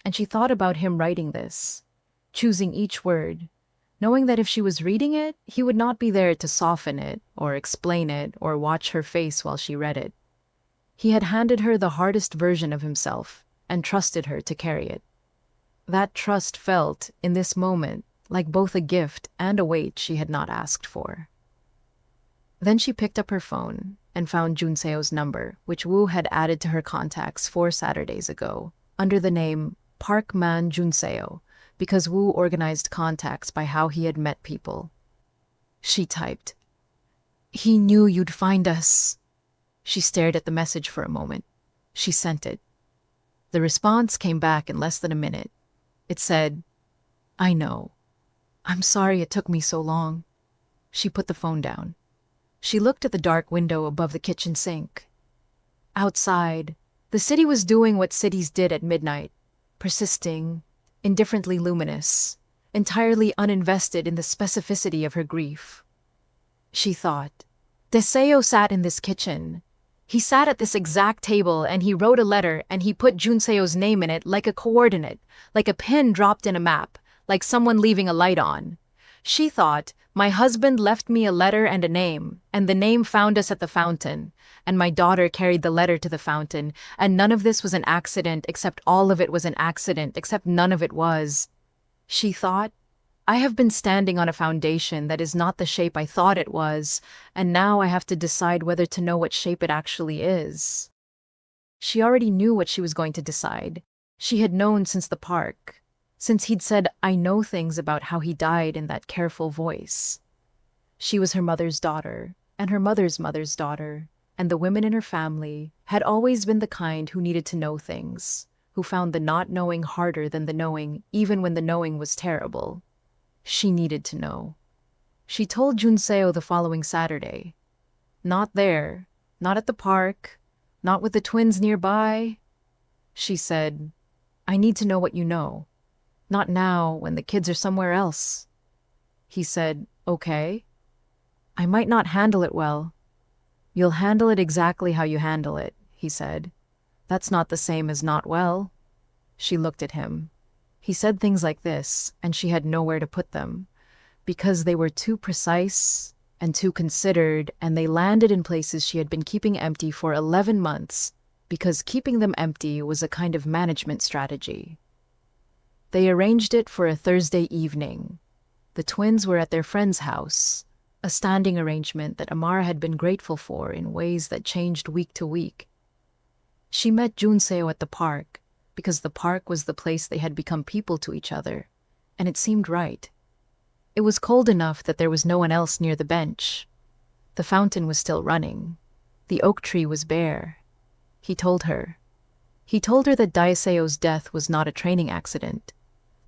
And she thought about him writing this, choosing each word, knowing that if she was reading it, he would not be there to soften it, or explain it, or watch her face while she read it. He had handed her the hardest version of himself, and trusted her to carry it. That trust felt, in this moment, like both a gift and a weight she had not asked for. Then she picked up her phone and found Junseo's number, which Woo had added to her contacts 4 Saturdays ago, under the name Park Man Junseo, because Woo organized contacts by how he had met people. She typed, "He knew you'd find us." She stared at the message for a moment. She sent it. The response came back in less than a minute. It said, "I know. I'm sorry it took me so long." She put the phone down. She looked at the dark window above the kitchen sink. Outside, the city was doing what cities did at midnight, persisting, indifferently luminous, entirely uninvested in the specificity of her grief. She thought, Deseo sat in this kitchen. He sat at this exact table and he wrote a letter and he put Junseo's name in it like a coordinate, like a pin dropped in a map, like someone leaving a light on. She thought, my husband left me a letter and a name, and the name found us at the fountain, and my daughter carried the letter to the fountain, and none of this was an accident except all of it was an accident except none of it was. She thought, I have been standing on a foundation that is not the shape I thought it was, and now I have to decide whether to know what shape it actually is. She already knew what she was going to decide. She had known since the park. Since he'd said, I know things about how he died in that careful voice. She was her mother's daughter, and her mother's mother's daughter, and the women in her family had always been the kind who needed to know things, who found the not knowing harder than the knowing, even when the knowing was terrible. She needed to know. She told Junseo the following Saturday. Not there, not at the park, not with the twins nearby. She said, I need to know what you know. Not now, when the kids are somewhere else. He said, okay. I might not handle it well. You'll handle it exactly how you handle it, he said. That's not the same as not well. She looked at him. He said things like this, and she had nowhere to put them, because they were too precise and too considered, and they landed in places she had been keeping empty for 11 months, because keeping them empty was a kind of management strategy. They arranged it for a Thursday evening. The twins were at their friend's house, a standing arrangement that Amara had been grateful for in ways that changed week to week. She met Junseo at the park, because the park was the place they had become people to each other, and it seemed right. It was cold enough that there was no one else near the bench. The fountain was still running. The oak tree was bare. He told her. He told her that Daiseo's death was not a training accident,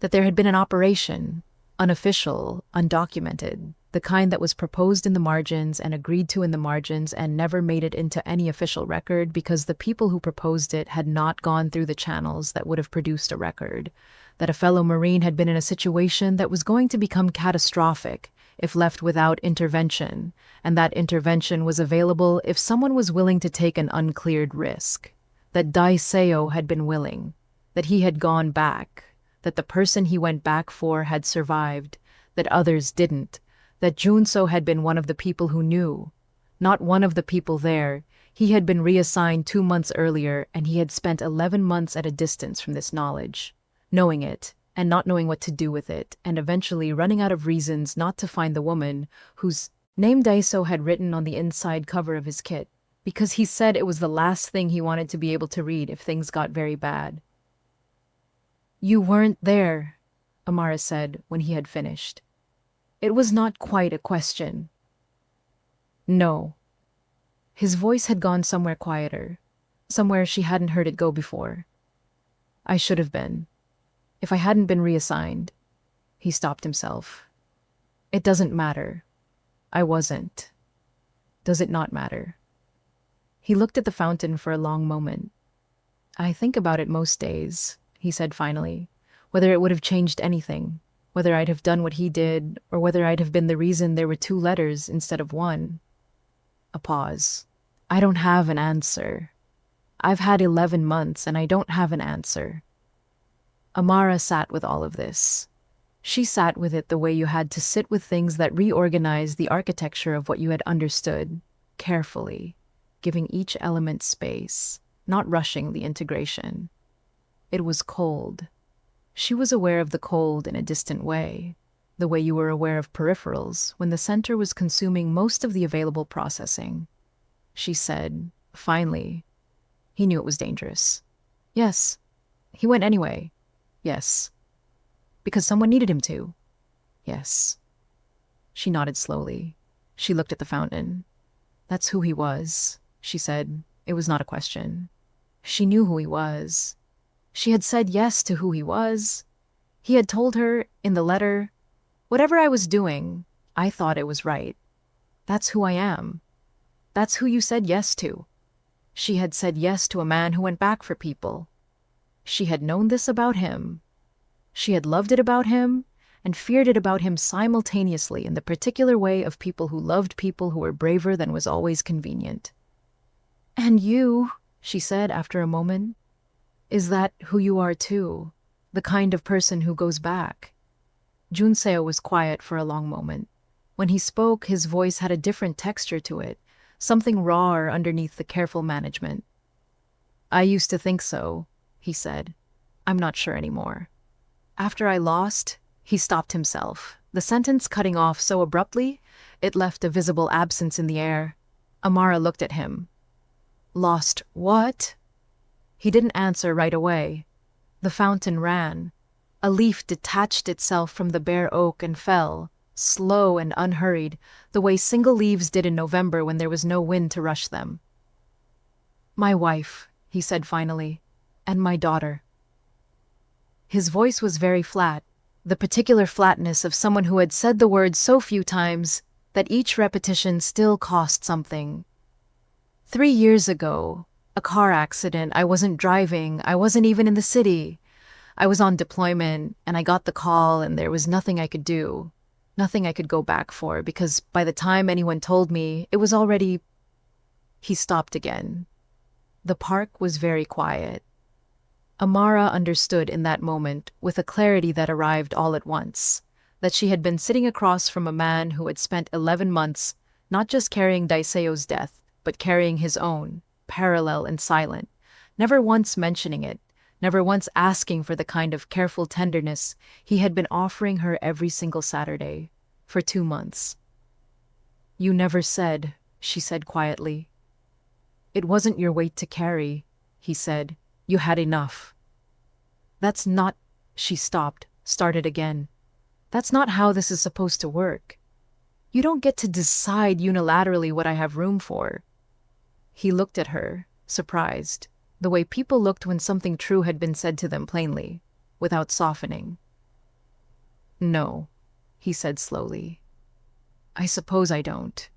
that there had been an operation, unofficial, undocumented, the kind that was proposed in the margins and agreed to in the margins and never made it into any official record because the people who proposed it had not gone through the channels that would have produced a record, that a fellow Marine had been in a situation that was going to become catastrophic if left without intervention, and that intervention was available if someone was willing to take an uncleared risk, that Daiseo had been willing, that he had gone back, that the person he went back for had survived, that others didn't, that Junso had been one of the people who knew. Not one of the people there. He had been reassigned 2 months earlier, and he had spent 11 months at a distance from this knowledge, knowing it, and not knowing what to do with it, and eventually running out of reasons not to find the woman whose name Daiso had written on the inside cover of his kit, because he said it was the last thing he wanted to be able to read if things got very bad. You weren't there, Amara said when he had finished. It was not quite a question. No. His voice had gone somewhere quieter, somewhere she hadn't heard it go before. I should have been. If I hadn't been reassigned. He stopped himself. It doesn't matter. I wasn't. Does it not matter? He looked at the fountain for a long moment. I think about it most days, he said finally, whether it would have changed anything, whether I'd have done what he did, or whether I'd have been the reason there were 2 letters instead of 1. A pause. I don't have an answer. I've had 11 months and I don't have an answer. Amara sat with all of this. She sat with it the way you had to sit with things that reorganized the architecture of what you had understood, carefully, giving each element space, not rushing the integration. It was cold. She was aware of the cold in a distant way, the way you were aware of peripherals when the center was consuming most of the available processing. She said, finally. He knew it was dangerous. Yes. He went anyway. Yes. Because someone needed him to. Yes. She nodded slowly. She looked at the fountain. That's who he was, she said. It was not a question. She knew who he was. She had said yes to who he was. He had told her, in the letter, whatever I was doing, I thought it was right. That's who I am. That's who you said yes to. She had said yes to a man who went back for people. She had known this about him. She had loved it about him and feared it about him simultaneously in the particular way of people who loved people who were braver than was always convenient. And you, she said after a moment, is that who you are too, the kind of person who goes back? Junseo was quiet for a long moment. When he spoke, his voice had a different texture to it, something rawer underneath the careful management. I used to think so, he said. I'm not sure anymore. After I lost, he stopped himself, the sentence cutting off so abruptly, it left a visible absence in the air. Amara looked at him. Lost what? He didn't answer right away. The fountain ran. A leaf detached itself from the bare oak and fell, slow and unhurried, the way single leaves did in November when there was no wind to rush them. My wife, he said finally, and my daughter. His voice was very flat, the particular flatness of someone who had said the word so few times that each repetition still cost something. 3 years ago, a car accident, I wasn't driving, I wasn't even in the city. I was on deployment, and I got the call, and there was nothing I could do. Nothing I could go back for, because by the time anyone told me, it was already... He stopped again. The park was very quiet. Amara understood in that moment, with a clarity that arrived all at once, that she had been sitting across from a man who had spent 11 months not just carrying Daiseo's death, but carrying his own, parallel and silent, never once mentioning it, never once asking for the kind of careful tenderness he had been offering her every single Saturday, for 2 months. You never said, she said quietly. It wasn't your weight to carry, he said. You had enough. That's not... She stopped, started again. That's not how this is supposed to work. You don't get to decide unilaterally what I have room for. He looked at her, surprised, the way people looked when something true had been said to them plainly, without softening. No, he said slowly. I suppose I don't.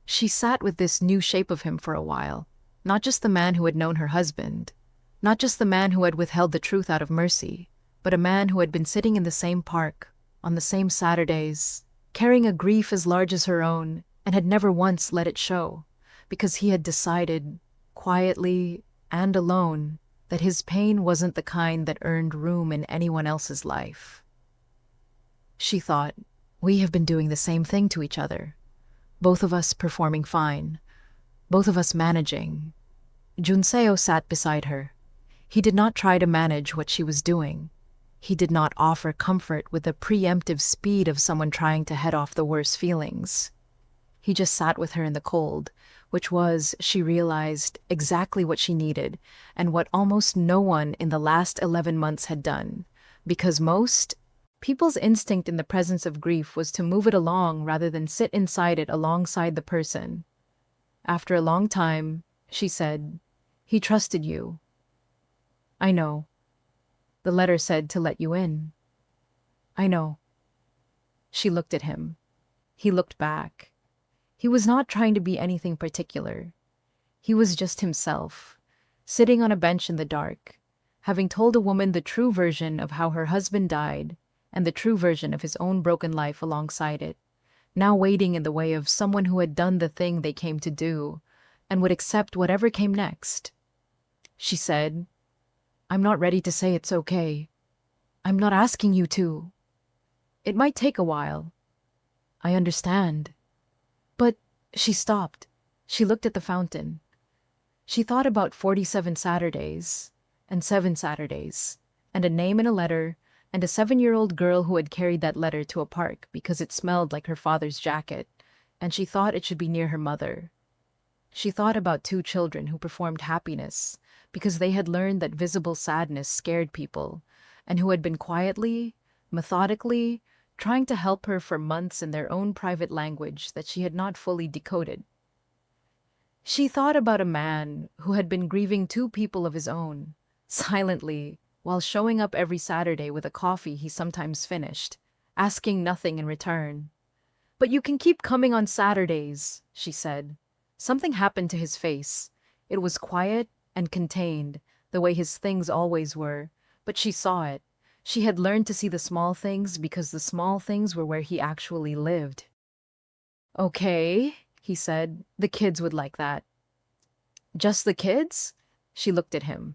She sat with this new shape of him for a while, not just the man who had known her husband, not just the man who had withheld the truth out of mercy, but a man who had been sitting in the same park, on the same Saturdays, carrying a grief as large as her own, and had never once let it show, because he had decided, quietly and alone, that his pain wasn't the kind that earned room in anyone else's life. She thought, we have been doing the same thing to each other, both of us performing fine, both of us managing. Junseo sat beside her. He did not try to manage what she was doing. He did not offer comfort with the preemptive speed of someone trying to head off the worst feelings. He just sat with her in the cold, which was, she realized, exactly what she needed, and what almost no one in the last 11 months had done, because people's instinct in the presence of grief was to move it along rather than sit inside it alongside the person. After a long time, she said, he trusted you. I know. The letter said to let you in. I know. She looked at him. He looked back. He was not trying to be anything particular. He was just himself, sitting on a bench in the dark, having told a woman the true version of how her husband died and the true version of his own broken life alongside it, now waiting in the way of someone who had done the thing they came to do and would accept whatever came next. She said, I'm not ready to say it's okay. I'm not asking you to. It might take a while. I understand. But she stopped. She looked at the fountain. She thought about 47 Saturdays, and 7 Saturdays, and a name in a letter and a 7-year-old girl who had carried that letter to a park because it smelled like her father's jacket, and she thought it should be near her mother. She thought about 2 children who performed happiness because they had learned that visible sadness scared people, and who had been quietly, methodically, trying to help her for months in their own private language that she had not fully decoded. She thought about a man who had been grieving 2 people of his own, silently, while showing up every Saturday with a coffee he sometimes finished, asking nothing in return. "But you can keep coming on Saturdays," she said. Something happened to his face. It was quiet and contained, the way his things always were, but she saw it. She had learned to see the small things because the small things were where he actually lived. "Okay," he said, "the kids would like that." "Just the kids?" She looked at him.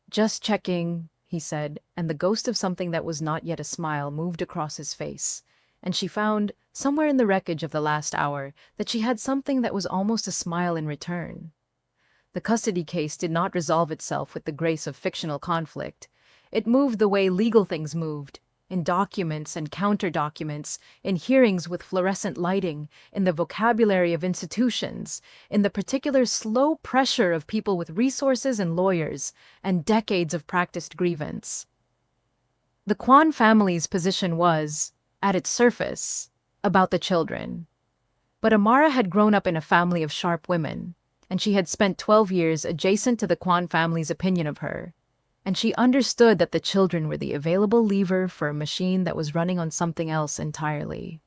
"Just checking," he said, and the ghost of something that was not yet a smile moved across his face, and she found, somewhere in the wreckage of the last hour, that she had something that was almost a smile in return. The custody case did not resolve itself with the grace of fictional conflict. It moved the way legal things moved, in documents and counter-documents, in hearings with fluorescent lighting, in the vocabulary of institutions, in the particular slow pressure of people with resources and lawyers, and decades of practiced grievance. The Kwan family's position was, at its surface, about the children. But Amara had grown up in a family of sharp women, and she had spent 12 years adjacent to the Kwan family's opinion of her, and she understood that the children were the available lever for a machine that was running on something else entirely.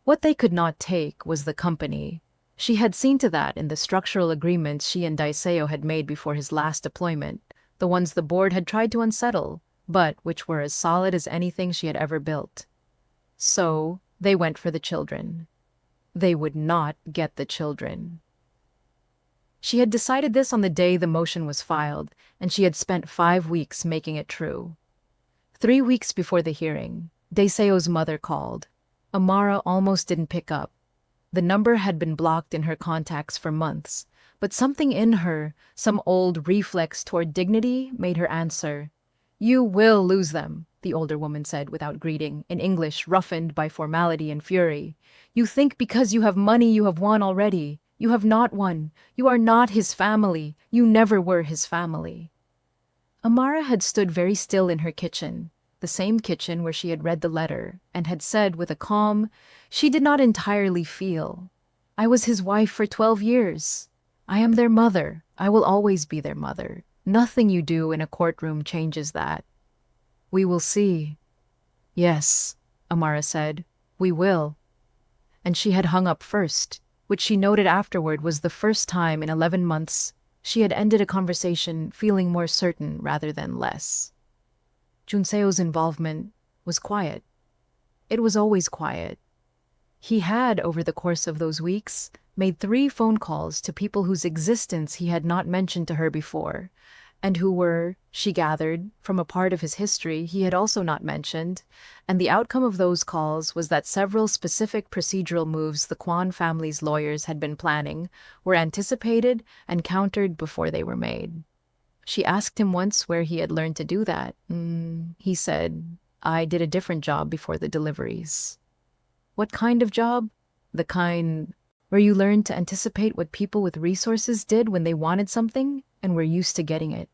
What they could not take was the company. She had seen to that in the structural agreements she and Daiseo had made before his last deployment, the ones the board had tried to unsettle, but which were as solid as anything she had ever built. So they went for the children. They would not get the children. She had decided this on the day the motion was filed, and she had spent 5 weeks making it true. 3 weeks before the hearing, Daiseo's mother called. Amara almost didn't pick up. The number had been blocked in her contacts for months, but something in her, some old reflex toward dignity, made her answer. "You will lose them," the older woman said without greeting, in English roughened by formality and fury. "You think because you have money you have won already. You have not won. You are not his family. You never were his family." Amara had stood very still in her kitchen, the same kitchen where she had read the letter, and had said with a calm she did not entirely feel, "I was his wife for 12 years. I am their mother. I will always be their mother. Nothing you do in a courtroom changes that." "We will see." "Yes," Amara said, "we will." And she had hung up first, which she noted afterward was the first time in 11 months she had ended a conversation feeling more certain rather than less. Junseo's involvement was quiet. It was always quiet. He had, over the course of those weeks, made 3 phone calls to people whose existence he had not mentioned to her before, and who were, she gathered, from a part of his history he had also not mentioned, and the outcome of those calls was that several specific procedural moves the Kwan family's lawyers had been planning were anticipated and countered before they were made. She asked him once where he had learned to do that. He said, "I did a different job before the deliveries." "What kind of job?" "The kind where you learned to anticipate what people with resources did when they wanted something and were used to getting it."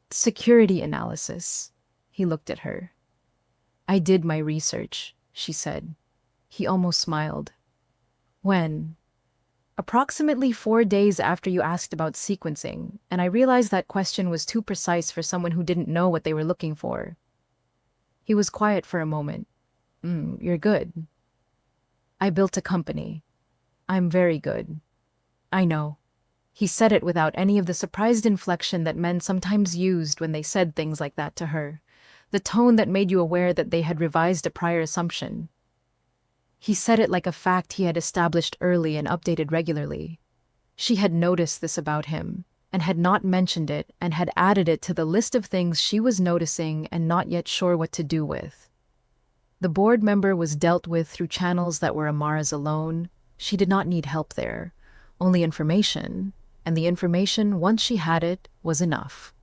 "Security analysis." He looked at her. "I did my research," she said. He almost smiled. "When?" "Approximately 4 days after you asked about sequencing, and I realized that question was too precise for someone who didn't know what they were looking for." He was quiet for a moment. You're good." "I built a company. I'm very good." "I know." He said it without any of the surprised inflection that men sometimes used when they said things like that to her, the tone that made you aware that they had revised a prior assumption. He said it like a fact he had established early and updated regularly. She had noticed this about him, and had not mentioned it, and had added it to the list of things she was noticing and not yet sure what to do with. The board member was dealt with through channels that were Amara's alone. She did not need help there, only information, and the information, once she had it, was enough.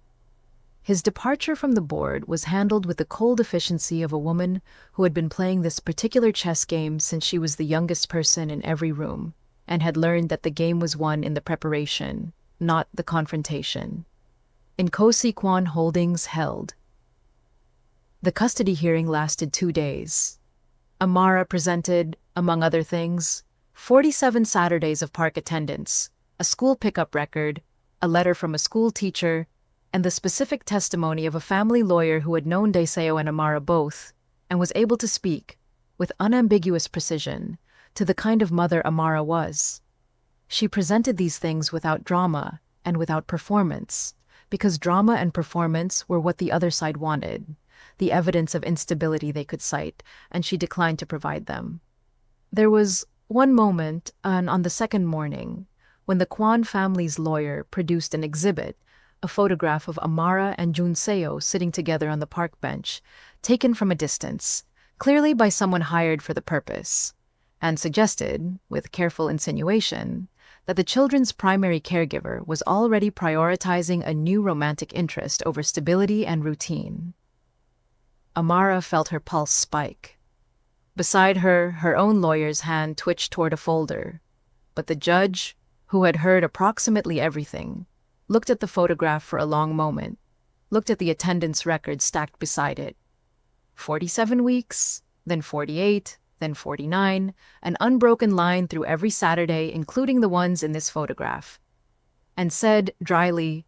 His departure from the board was handled with the cold efficiency of a woman who had been playing this particular chess game since she was the youngest person in every room, and had learned that the game was won in the preparation, not the confrontation. Nkosi Kwan Holdings held. The custody hearing lasted 2 days. Amara presented, among other things, 47 Saturdays of park attendance, a school pickup record, a letter from a school teacher, and the specific testimony of a family lawyer who had known Deseo and Amara both, and was able to speak, with unambiguous precision, to the kind of mother Amara was. She presented these things without drama and without performance, because drama and performance were what the other side wanted, the evidence of instability they could cite, and she declined to provide them. There was one moment, on the second morning, when the Kwan family's lawyer produced an exhibit, a photograph of Amara and Junseo sitting together on the park bench, taken from a distance, clearly by someone hired for the purpose, and suggested, with careful insinuation, that the children's primary caregiver was already prioritizing a new romantic interest over stability and routine. Amara felt her pulse spike. Beside her, her own lawyer's hand twitched toward a folder, but the judge, who had heard approximately everything, looked at the photograph for a long moment, looked at the attendance record stacked beside it. 47 weeks, then 48, then 49, an unbroken line through every Saturday, including the ones in this photograph, and said dryly,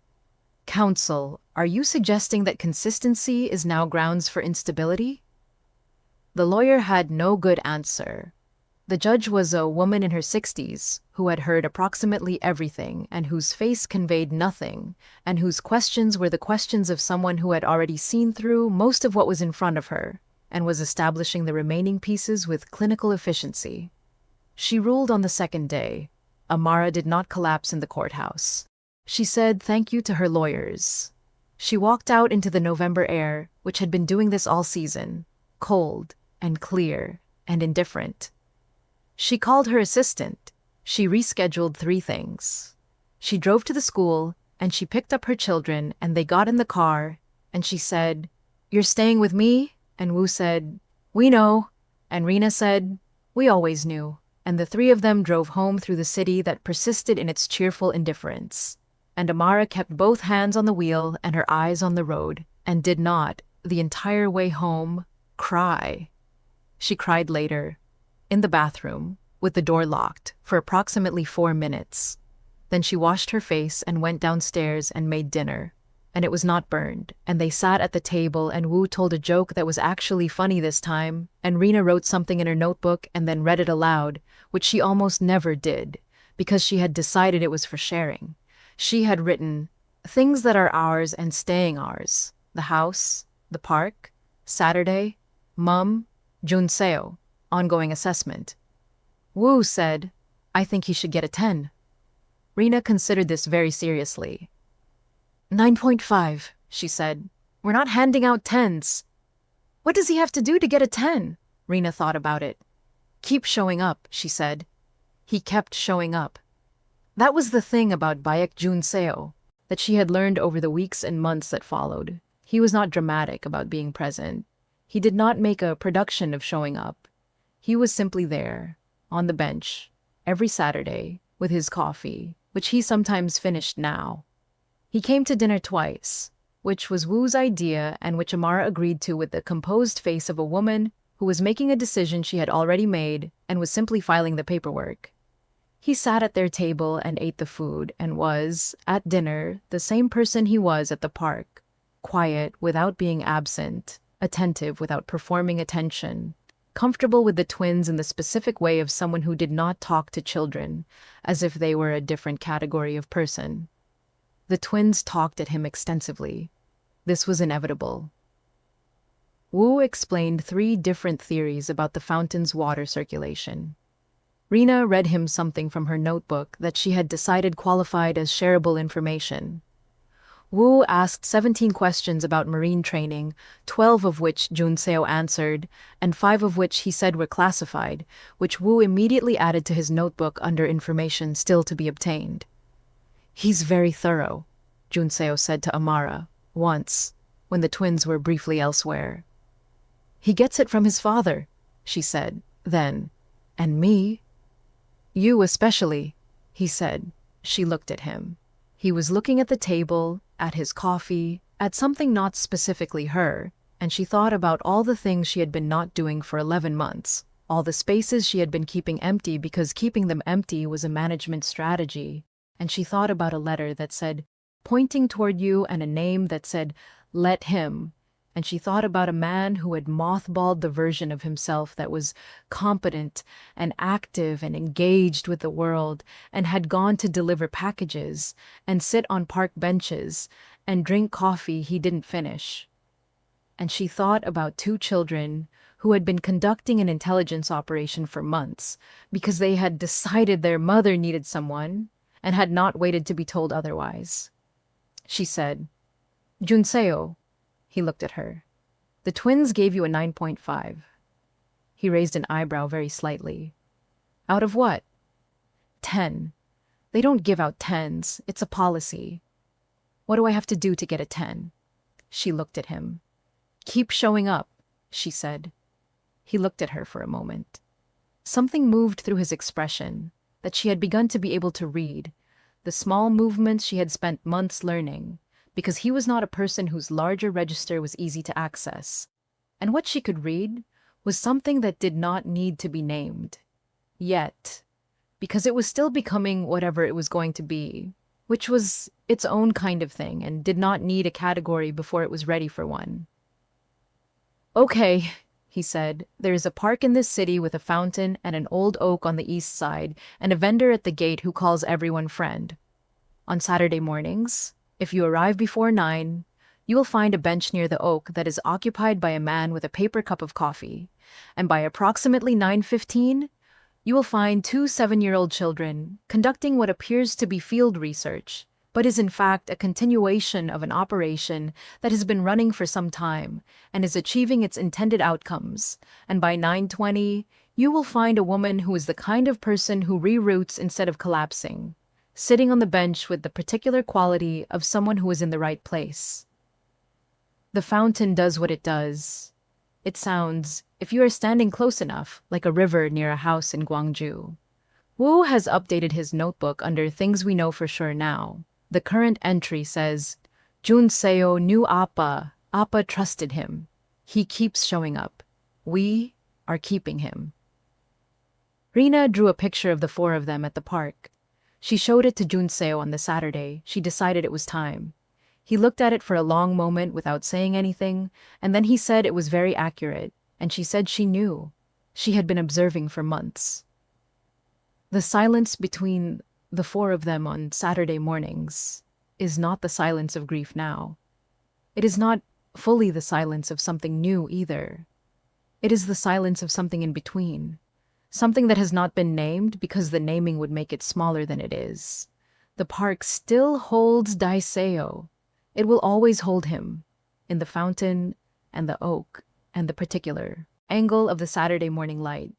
"Counsel, are you suggesting that consistency is now grounds for instability?" The lawyer had no good answer. The judge was a woman in her 60s who had heard approximately everything and whose face conveyed nothing, and whose questions were the questions of someone who had already seen through most of what was in front of her and was establishing the remaining pieces with clinical efficiency. She ruled on the second day. Amara did not collapse in the courthouse. She said thank you to her lawyers. She walked out into the November air, which had been doing this all season, cold and clear and indifferent. She called her assistant. She rescheduled 3 things. She drove to the school, and she picked up her children, and they got in the car, and she said, "You're staying with me?" And Wu said, "We know." And Rena said, "We always knew." And the 3 of them drove home through the city that persisted in its cheerful indifference. And Amara kept both hands on the wheel and her eyes on the road, and did not, the entire way home, cry. She cried later, in the bathroom, with the door locked, for approximately 4 minutes. Then she washed her face and went downstairs and made dinner, and it was not burned, and they sat at the table, and Wu told a joke that was actually funny this time, and Rena wrote something in her notebook and then read it aloud, which she almost never did, because she had decided it was for sharing. She had written, "Things that are ours and staying ours, the house, the park, Saturday, Mum, Junseo, ongoing assessment." Wu said, "I think he should get a 10. Rena considered this very seriously. 9.5, she said. "We're not handing out 10s. What does he have to do to get a 10? Rena thought about it. "Keep showing up," she said. He kept showing up. That was the thing about Baek Junseo that she had learned over the weeks and months that followed. He was not dramatic about being present. He did not make a production of showing up. He was simply there, on the bench, every Saturday, with his coffee, which he sometimes finished now. He came to dinner twice, which was Wu's idea and which Amara agreed to with the composed face of a woman who was making a decision she had already made and was simply filing the paperwork. He sat at their table and ate the food and was, at dinner, the same person he was at the park, quiet without being absent, attentive without performing attention, comfortable with the twins in the specific way of someone who did not talk to children, as if they were a different category of person. The twins talked at him extensively. This was inevitable. Wu explained 3 different theories about the fountain's water circulation. Rena read him something from her notebook that she had decided qualified as shareable information. Wu asked 17 questions about marine training, 12 of which Junseo answered, and 5 of which he said were classified, which Wu immediately added to his notebook under information still to be obtained. "He's very thorough," Junseo said to Amara. once, when the twins were briefly elsewhere. He gets it from his father, she said, then. And me? You especially, he said. She looked at him. He was looking at the table, at his coffee, at something not specifically her, and she thought about all the things she had been not doing for 11 months, all the spaces she had been keeping empty because keeping them empty was a management strategy, and she thought about a letter that said, pointing toward you, and a name that said, let him, and she thought about a man who had mothballed the version of himself that was competent and active and engaged with the world, and had gone to deliver packages and sit on park benches and drink coffee he didn't finish. And she thought about 2 children who had been conducting an intelligence operation for months because they had decided their mother needed someone and had not waited to be told otherwise. She said, Junseo. He looked at her. The twins gave you a 9.5. He raised an eyebrow very slightly. Out of what? 10. They don't give out 10s. It's a policy. What do I have to do to get a 10? She looked at him. Keep showing up, she said. He looked at her for a moment. Something moved through his expression that she had begun to be able to read, the small movements she had spent months learning, because he was not a person whose larger register was easy to access. And what she could read was something that did not need to be named. Yet, because it was still becoming whatever it was going to be, which was its own kind of thing and did not need a category before it was ready for one. Okay, he said, there is a park in this city with a fountain and an old oak on the east side and a vendor at the gate who calls everyone friend. On Saturday mornings, if you arrive before 9, you will find a bench near the oak that is occupied by a man with a paper cup of coffee, and by approximately 9:15, you will find 2 7-year-old children conducting what appears to be field research, but is in fact a continuation of an operation that has been running for some time and is achieving its intended outcomes, and by 9:20, you will find a woman who is the kind of person who reroutes instead of collapsing, sitting on the bench with the particular quality of someone who is in the right place. The fountain does what it does. It sounds, if you are standing close enough, like a river near a house in Gwangju. Wu has updated his notebook under things we know for sure now. The current entry says, Jun Seo knew Appa. Appa trusted him. He keeps showing up. We are keeping him. Rina drew a picture of the 4 of them at the park. She showed it to Junseo on the Saturday. She decided it was time. He looked at it for a long moment without saying anything, and then he said it was very accurate, and she said she knew. She had been observing for months. The silence between the 4 of them on Saturday mornings is not the silence of grief now. It is not fully the silence of something new either. It is the silence of something in between. Something that has not been named because the naming would make it smaller than it is. The park still holds Daiseo. It will always hold him, in the fountain and the oak and the particular angle of the Saturday morning light.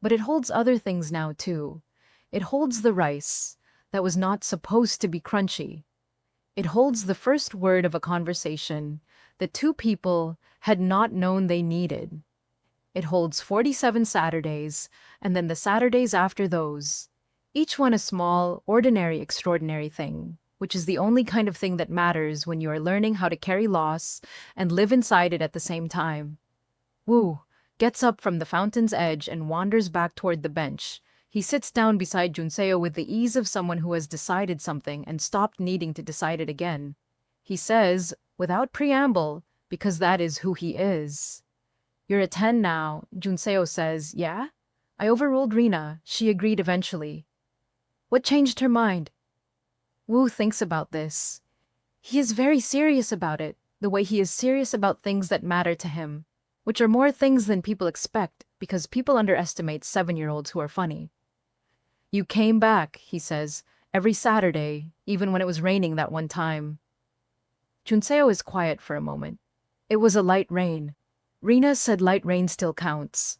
But it holds other things now too. It holds the rice that was not supposed to be crunchy. It holds the first word of a conversation that 2 people had not known they needed. It holds 47 Saturdays, and then the Saturdays after those, each one a small, ordinary, extraordinary thing, which is the only kind of thing that matters when you are learning how to carry loss and live inside it at the same time. Wu gets up from the fountain's edge and wanders back toward the bench. He sits down beside Junseo with the ease of someone who has decided something and stopped needing to decide it again. He says, without preamble, because that is who he is. You're a 10 now, Junseo says. Yeah? I overruled Rina. She agreed eventually. What changed her mind? Wu thinks about this. He is very serious about it, the way he is serious about things that matter to him, which are more things than people expect because people underestimate 7-year-olds who are funny. You came back, he says, every Saturday, even when it was raining that one time. Junseo is quiet for a moment. It was a light rain. Rina said light rain still counts.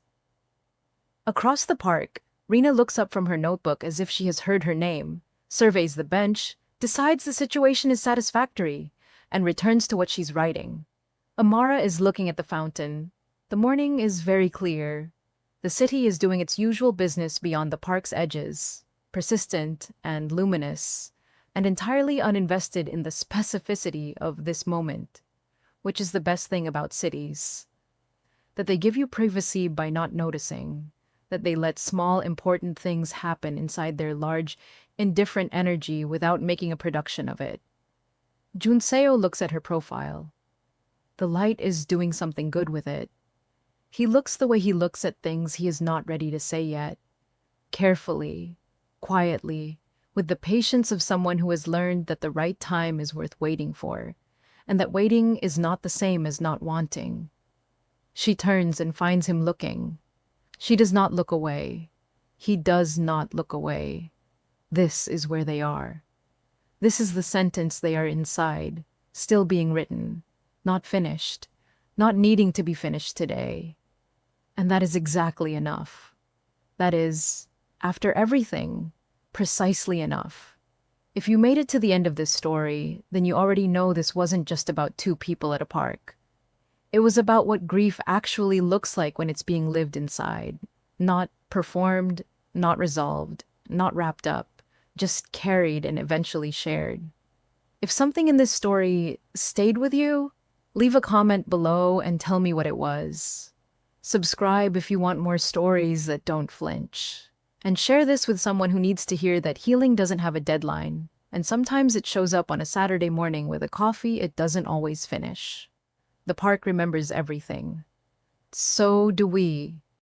Across the park, Rina looks up from her notebook as if she has heard her name, surveys the bench, decides the situation is satisfactory, and returns to what she's writing. Amara is looking at the fountain. The morning is very clear. The city is doing its usual business beyond the park's edges, persistent and luminous, and entirely uninvested in the specificity of this moment, which is the best thing about cities. That they give you privacy by not noticing, that they let small, important things happen inside their large, indifferent energy without making a production of it. Junseo looks at her profile. The light is doing something good with it. He looks the way he looks at things he is not ready to say yet. Carefully, quietly, with the patience of someone who has learned that the right time is worth waiting for, and that waiting is not the same as not wanting. She turns and finds him looking. She does not look away. He does not look away. This is where they are. This is the sentence they are inside, still being written, not finished, not needing to be finished today. And that is exactly enough. That is, after everything, precisely enough. If you made it to the end of this story, then you already know this wasn't just about two people at a park. It was about what grief actually looks like when it's being lived inside. Not performed, not resolved, not wrapped up, just carried and eventually shared. If something in this story stayed with you, leave a comment below and tell me what it was. Subscribe if you want more stories that don't flinch. And share this with someone who needs to hear that healing doesn't have a deadline, and sometimes it shows up on a Saturday morning with a coffee it doesn't always finish. The park remembers everything. So do we.